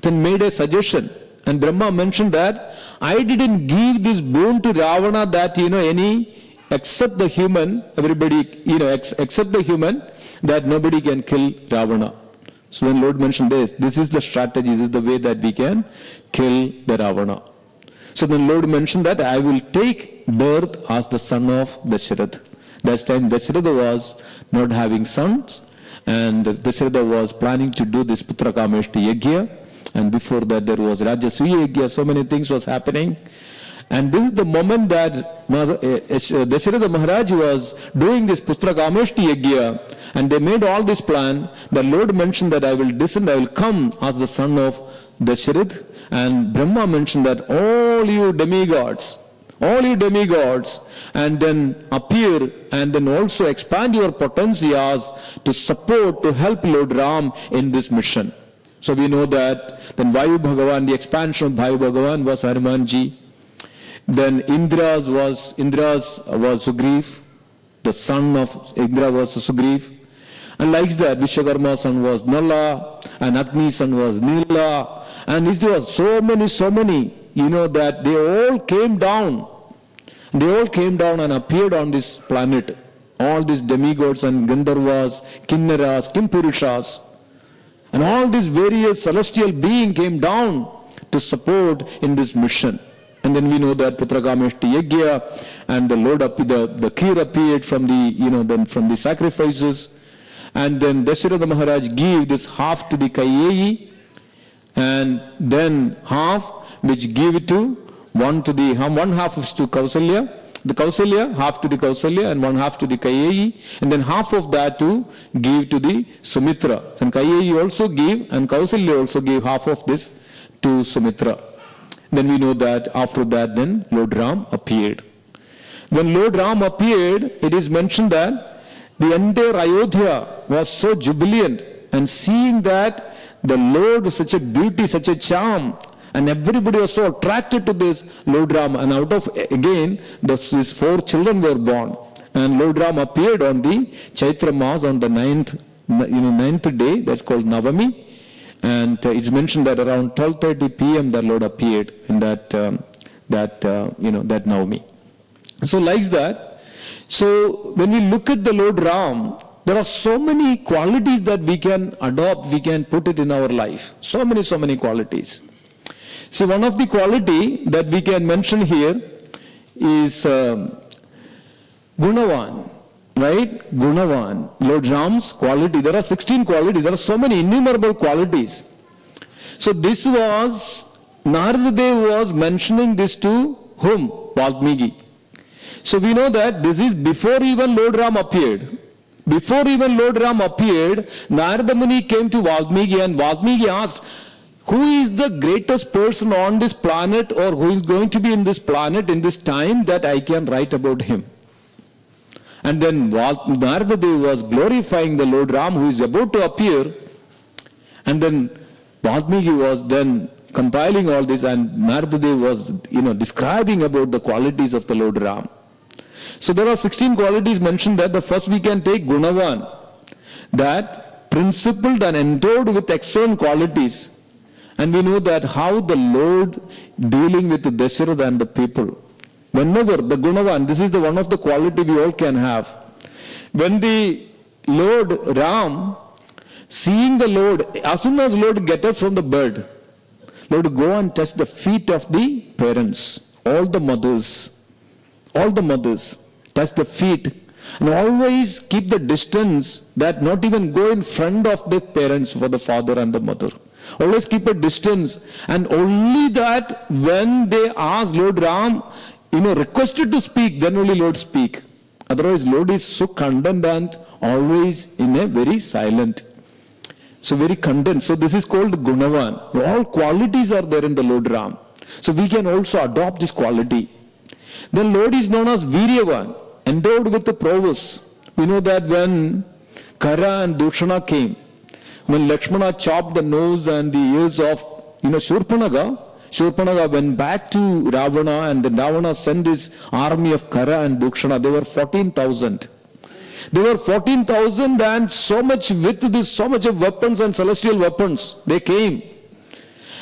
Then made a suggestion, and Brahma mentioned that I didn't give this boon to Ravana that, except the human, everybody, except the human, that nobody can kill Ravana. So then Lord mentioned this is the strategy, this is the way that we can kill the Ravana. So then Lord mentioned that I will take birth as the son of Dasharatha. That time Dasharatha was not having sons, and Dasharatha was planning to do this Putra Kameshti Yajna, and before that there was Rajasuya Yajna, so many things was happening. And this is the moment that Dasharatha Maharaj was doing this Putra Kameshti Yajna, and they made all this plan. The Lord mentioned that I will come as the son of Dasharatha, and Brahma mentioned that all you demigods, and then appear and then also expand your potencies to support, to help Lord Ram in this mission. So we know that then Vayu Bhagavan, the expansion of Vayu Bhagavan was Hanumanji. Then Indra's was Sugriv, the son of Indra was Sugriv. And like that, Vishwakarma's son was Nala, and Agni's son was Nila. And it was so many, that they all came down. They all came down and appeared on this planet. All these demigods and Gandharvas, Kinnaras, Kimpurushas, and all these various celestial beings came down to support in this mission. And then we know that Putra Kameshti Yajna, and the Lord the Kheer appeared from the sacrifices. And then Dasharatha Maharaj gave this half to the Kaiyeyi, and then half which gave it to one half is to Kausalya, the Kausalya, half to the Kausalya and one half to the Kaiyeyi, and then half of that to give to the Sumitra. And Kaiyeyi also gave, and Kausalya also gave half of this to Sumitra. Then we know that after that then Lord Ram appeared. When Lord Ram appeared, it is mentioned that the entire Ayodhya was so jubilant, and seeing that the Lord was such a beauty, such a charm, and everybody was so attracted to this Lord Ram, and out of again these 4 children were born, and Lord Ram appeared on the Chaitra Mas on the 9th day, that's called Navami, and it's mentioned that around 12:30 p.m. the Lord appeared in that Navami. So like that. So when we look at the Lord Ram, There are so many qualities that we can adopt, we can put it in our life. So many qualities. See, one of the quality that we can mention here is Gunavan, right? Gunavan, Lord Ram's quality. There are 16 qualities. There are so many innumerable qualities. So this was, Narada Dev was mentioning this to whom? Valmiki. So we know that this is before even Lord Ram appeared. Before even Lord Ram appeared, Narada Muni came to Valmiki and Valmiki asked, who is the greatest person on this planet or who is going to be in this planet in this time that I can write about him? And then Narada Dev was glorifying the Lord Ram who is about to appear. And then Valmiki was then compiling all this and Narada Dev was describing about the qualities of the Lord Ram. So there are 16 qualities mentioned there. The first we can take Gunavan, that principled and endowed with excellent qualities. And we know that how the Lord dealing with the Dasharatha and the people. Whenever the Gunavan, this is the one of the quality we all can have. When the Lord Ram, seeing the Lord, as soon as Lord get up from the bed, Lord go and touch the feet of the parents, all the mothers, touch the feet, and always keep the distance, that not even go in front of the parents for the father and the mother. Always keep a distance, and only that when they ask Lord Ram, requested to speak, then only Lord speak. Otherwise Lord is so content and always in a very silent. So very content. So this is called Gunavan. All qualities are there in the Lord Ram. So we can also adopt this quality. Then Lord is known as Viryavan, endowed with the prowess. We know that when Kara and Dushana came, when Lakshmana chopped the nose and the ears of Shurpanaga went back to Ravana, and then Ravana sent his army of Kara and Dukshana. They were 14,000. They were 14,000 and so much with this, so much of weapons and celestial weapons. They came.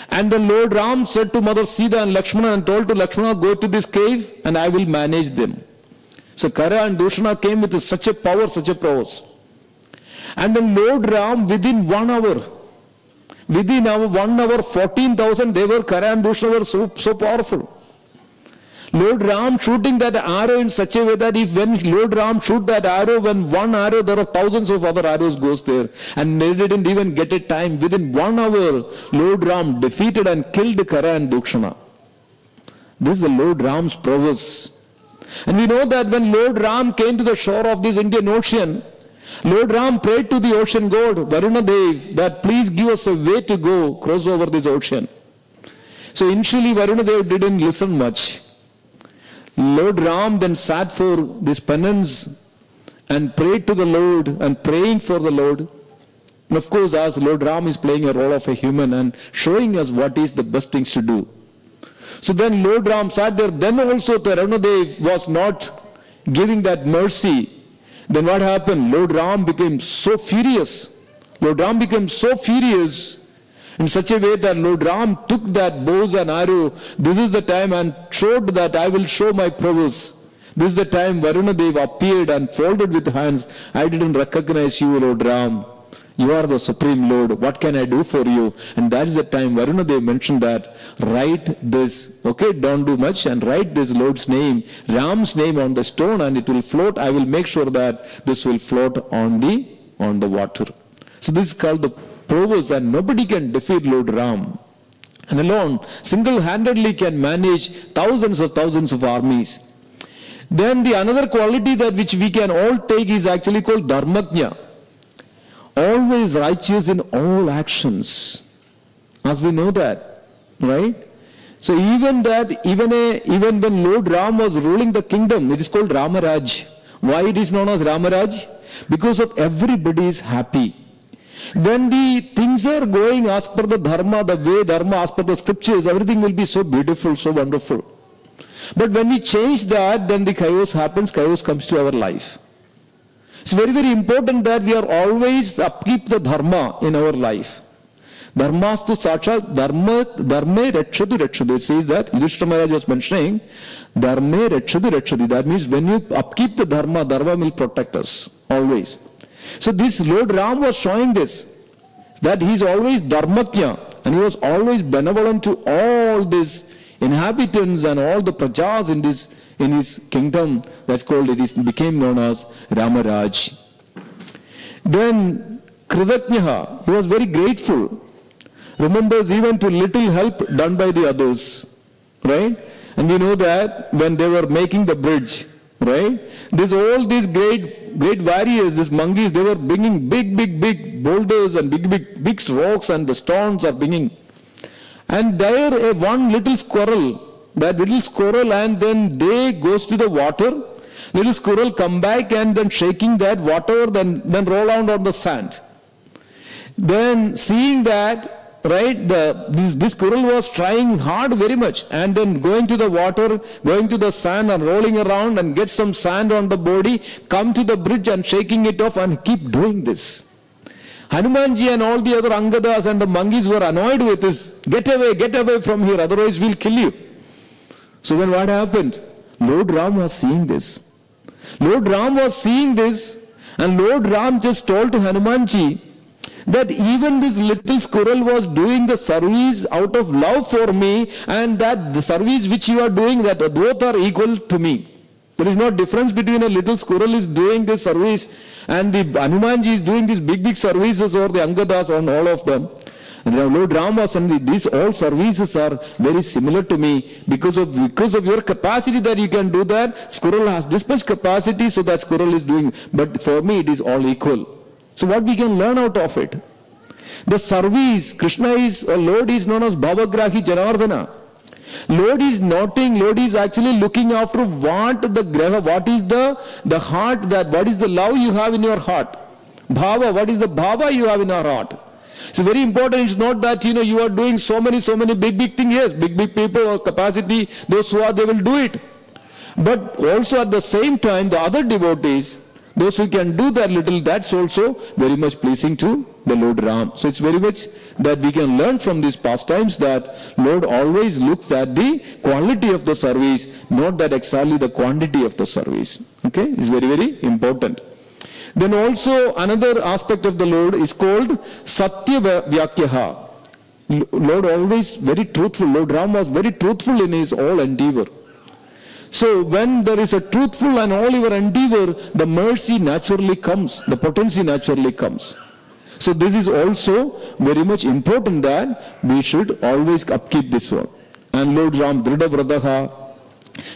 And the Lord Ram said to Mother Sita and Lakshmana and told to Lakshmana, go to this cave and I will manage them. So Kara and Dushana came with such a power, such a prowess. And then Lord Ram within 1 hour, 14,000, they were, Kara and Dushana were so powerful. Lord Ram shooting that arrow in such a way that if when Lord Ram shoot that arrow, when one arrow, there are thousands of other arrows goes there. And they didn't even get a time. Within 1 hour, Lord Ram defeated and killed Kara and Dukshana. This is the Lord Ram's prowess. And we know that when Lord Ram came to the shore of this Indian Ocean, Lord Ram prayed to the ocean god, Varuna Dev, that please give us a way to go, cross over this ocean. So initially Varuna Dev didn't listen much. Lord Ram then sat for this penance and prayed to the Lord and praying for the Lord. And of course, as Lord Ram is playing a role of a human and showing us what is the best things to do. So then Lord Ram sat there. Then also Varuna Dev was not giving that mercy. Then what happened? Lord Ram became so furious. Lord Ram became so furious in such a way that Lord Ram took that bows and arrow. This is the time, and showed that I will show my prowess. This is the time Varuna Dev appeared and folded with hands. I didn't recognize you, Lord Ram. You are the Supreme Lord. What can I do for you? And that is the time Varuna Dev mentioned that, write this, okay, don't do much, and write this Lord's name, Ram's name on the stone, and it will float. I will make sure that this will float on the water. So this is called the prowess, and nobody can defeat Lord Ram. And alone, single-handedly can manage thousands of armies. Then the another quality that which we can all take is actually called Dharmajna. Always righteous in all actions. As we know that, right? So even when Lord Ram was ruling the kingdom, it is called Ramaraj. Why it is known as Ramaraj? Because of everybody is happy. When the things are going as per the dharma, the way dharma, as per the scriptures, everything will be so beautiful, so wonderful. But when we change that, then the chaos happens, chaos comes to our life. It's very, very important that we are always upkeep the dharma in our life. Dharmastu sakshat dharme rakshadu rakshadu. It says that, Yudhishthira Maharaj was mentioning, dharme rakshadu rakshadu. That means when you upkeep the dharma, dharma will protect us, always. So this Lord Ram was showing this, that he is always dharmakya, and he was always benevolent to all these inhabitants and all the prajas in his kingdom. That's called, it became known as Ramaraj. Then Kritatnyaha, he was very grateful. Remembers even to little help done by the others, right? And we know that when they were making the bridge, right? All these great warriors, these monkeys, they were bringing big boulders and big rocks, and the stones are bringing. And there one little squirrel, and then they goes to the water. Little squirrel come back and then shaking that water, then roll out on the sand. Then seeing that, right, this squirrel was trying hard very much, and then going to the water, going to the sand and rolling around and get some sand on the body, come to the bridge and shaking it off and keep doing this. Hanumanji and all the other Angadas and the monkeys were annoyed with this. Get away from here, otherwise we'll kill you. So then what happened? Lord Ram was seeing this. Lord Ram was seeing this, and Lord Ram just told to Hanumanji that even this little squirrel was doing the service out of love for me, and that the service which you are doing, that both are equal to me. There is no difference between a little squirrel is doing this service and the Hanumanji is doing these big services, or the Angadas and all of them. And Lord Ram was saying, these all services are very similar to me because of your capacity that you can do that. Squirrel has this much capacity, so that squirrel is doing. But for me, it is all equal. So what we can learn out of it? The service, Krishna is, or Lord is known as Bhavagrahi Janardana. Lord is noting, Lord is actually looking after what is the heart, what is the love you have in your heart. Bhava, what is the bhava you have in our heart. It's very important. It's not that, you are doing so many big things. Yes, big people or capacity, those who are, they will do it. But also at the same time, the other devotees, those who can do that little, that's also very much pleasing to the Lord Ram. So it's very much that we can learn from these pastimes that Lord always looks at the quality of the service, not that exactly the quantity of the service. Okay, it's very important. Then also another aspect of the Lord is called Satya Vyakyaha. Lord always very truthful. Lord Ram was very truthful in his all endeavor. So when there is a truthful and all your endeavor, the mercy naturally comes, the potency naturally comes. So this is also very much important that we should always upkeep this one. And Lord Ram, Drida Vradaha,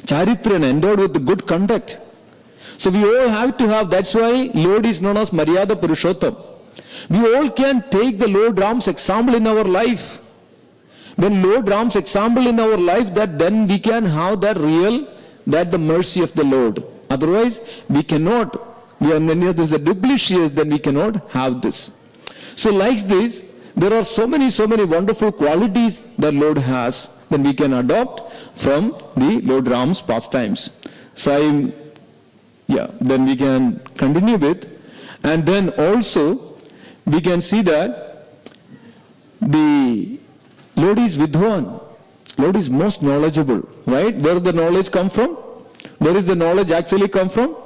Charitra, and endowed with the good conduct. So we all have to have, that's why Lord is known as Maryada Purushottam. We all can take the Lord Ram's example in our life. When Lord Ram's example in our life, that then we can have that the mercy of the Lord. Otherwise, we cannot. When there is a duplicious, then we cannot have this. So like this, there are so many wonderful qualities that Lord has that we can adopt from the Lord Ram's pastimes. So then we can continue with, and then also we can see that the Lord is Vidwan. Lord is most knowledgeable, right? Where does the knowledge come from? Where is the knowledge actually come from?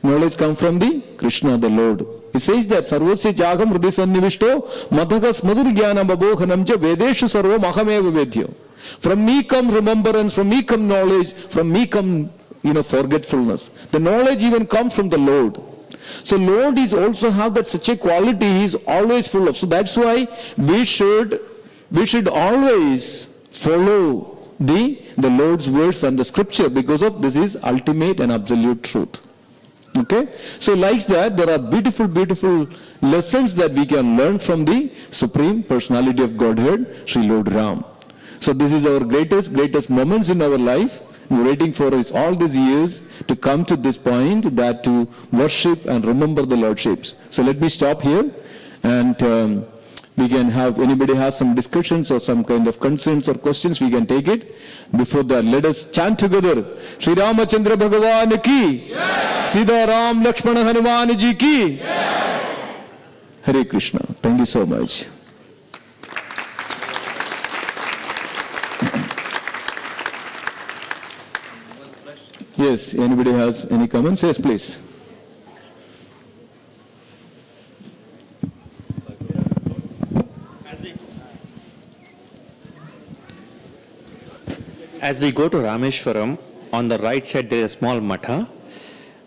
Knowledge come from the Krishna, the Lord. It says that Sarvasya Jagam Hrudi Sannivishto Madhagas Madhur Jnanam Abhohanam Ja Vedeshu Sarvam Ahameva Vedyo. From me comes remembrance, from me comes knowledge, from me comes forgetfulness. The knowledge even comes from the Lord. So Lord is also have that such a quality, he is always full of. So that's why we should always follow the Lord's words and the scripture, because of this is ultimate and absolute truth. Okay? So like that, there are beautiful lessons that we can learn from the Supreme Personality of Godhead, Sri Lord Ram. So this is our greatest moments in our life. We're waiting for us all these years to come to this point, that to worship and remember the Lordships. So let me stop here, and we can have, anybody has some discussions or some kind of concerns or questions, we can take it. Before that, let us chant together. Shri Ramachandra Bhagavan ki, Sita Ram Lakshmana Hanuman ji ki. Hare Krishna. Thank you so much. Yes, anybody has any comments? Yes, please. As we go to Rameshwaram, on the right side there is a small matha.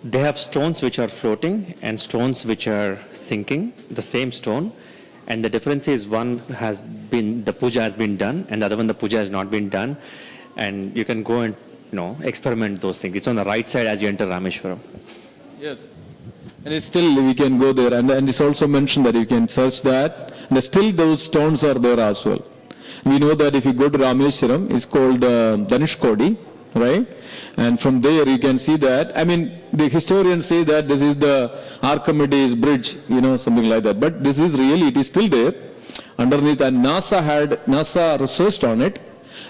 They have stones which are floating and stones which are sinking, the same stone. And the difference is one has been, the puja has been done, and the other one, the puja has not been done. And you can go and, experiment those things. It's on the right side as you enter Rameshwaram. Yes. And it's still, we can go there. And it's also mentioned that you can search that. And still those stones are there as well. We know that if you go to Rameshwaram, it's called Dhanushkodi, right? And from there you can see that. I mean, the historians say that this is the Archimedes bridge, something like that. But this is really, it is still there underneath. And NASA researched on it.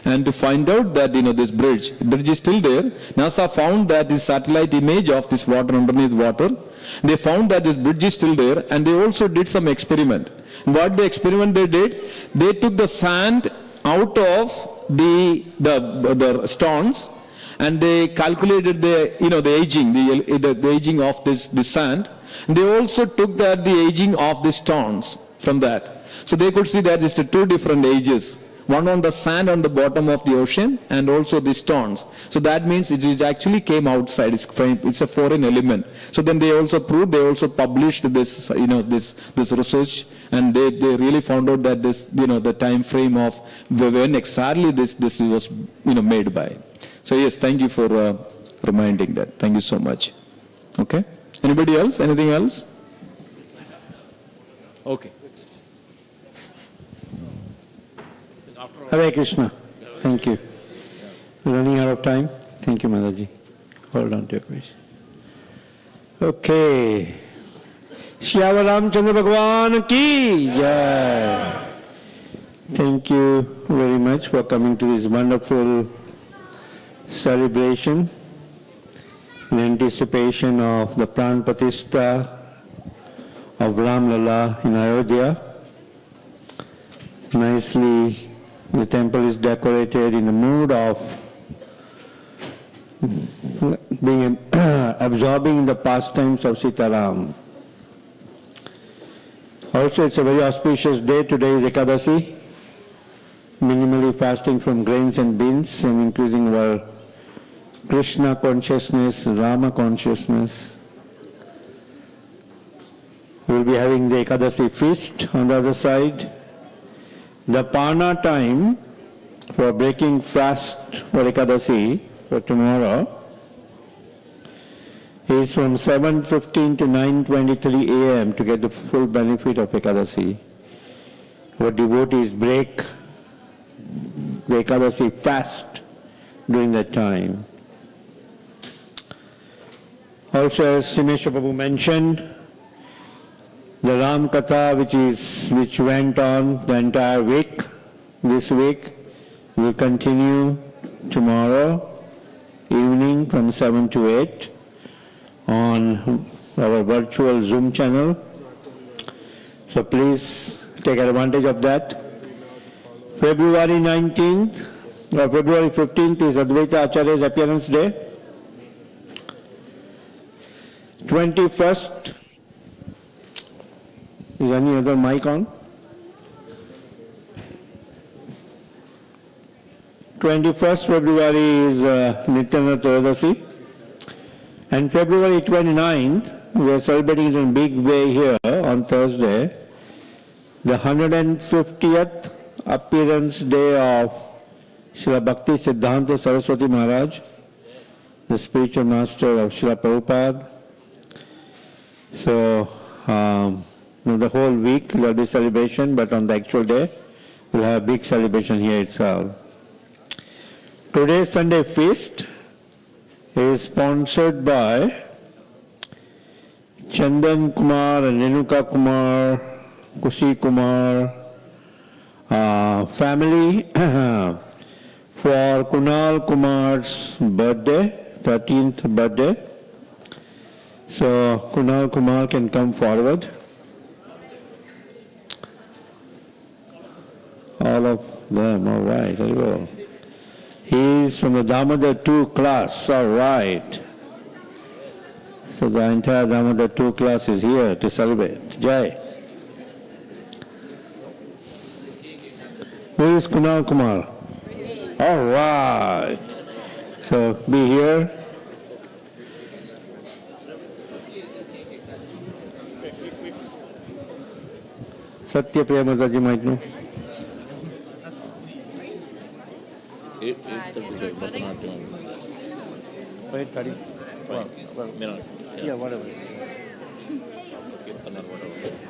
And to find out that, this bridge is still there. NASA found that this satellite image of this water underneath water, they found that this bridge is still there, and they also did some experiment. What the experiment they did, they took the sand out of the stones, and they calculated the aging, the aging of this sand. And they also took the aging of the stones from that. So they could see that it's two different ages. One on the sand on the bottom of the ocean, and also the stones. So that means it is actually came outside. It's a foreign element. So then they also proved, they also published this, this research, and they really found out that this, the time frame of when exactly this was, made by. So yes, thank you for reminding that. Thank you so much. Okay. Anybody else? Anything else? Okay. Hare Krishna. Thank you. We're running out of time. Thank you, Mataji. Hold on to your question. Okay. Shyama Ramchandra Bhagwan ki jai. Thank you very much for coming to this wonderful celebration in anticipation of the Pranaprathista of Ram Lalla in Ayodhya. Nicely, the temple is decorated in the mood of being absorbing the pastimes of Sitaram. Also, it's a very auspicious day. Today is Ekadasi, minimally fasting from grains and beans and increasing our Krishna consciousness, Rama consciousness. We'll be having the Ekadasi feast on the other side. The Parna time for breaking fast for Ekadasi for tomorrow is from 7:15 to 9:23 a.m. to get the full benefit of Ekadasi. Our devotees break the Ekadasi fast during that time. Also, as Simesha Prabhu mentioned, the Ram Katha which went on the entire week, this week, will continue tomorrow evening from 7 to 8 on our virtual Zoom channel. So please take advantage of that. February 19th or February 15th is Advaita Acharya's appearance day. 21st, is any other mic on? 21st February is Nityananda Trodasi. And February 29th, we are celebrating it in a big way here on Thursday, the 150th appearance day of Srila Bhakti Siddhanta Saraswati Maharaj, the spiritual master of Srila Prabhupada. So, the whole week there will be celebration, but on the actual day, we'll have a big celebration here itself. Today's Sunday feast is sponsored by Chandan Kumar and Renuka Kumar, Kushi Kumar family for Kunal Kumar's birthday, 13th birthday. So Kunal Kumar can come forward. All of them, all right, very well. He is from the Damodar 2 class, all right. So the entire Damodar 2 class is here to celebrate. Jai. Who is Kunal Kumar? All right. So be here. Satya Priya Mataji might know.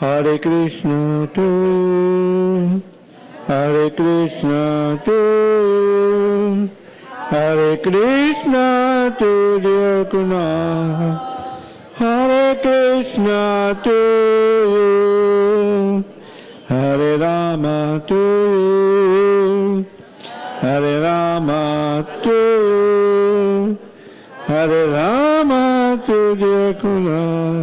Hare Krishna to Hare Krishna to Hare Krishna to dear Kunal. Hare Krishna to you. Hare Rama to you. Hare Rama to you. Hare Rama to dear Kunal.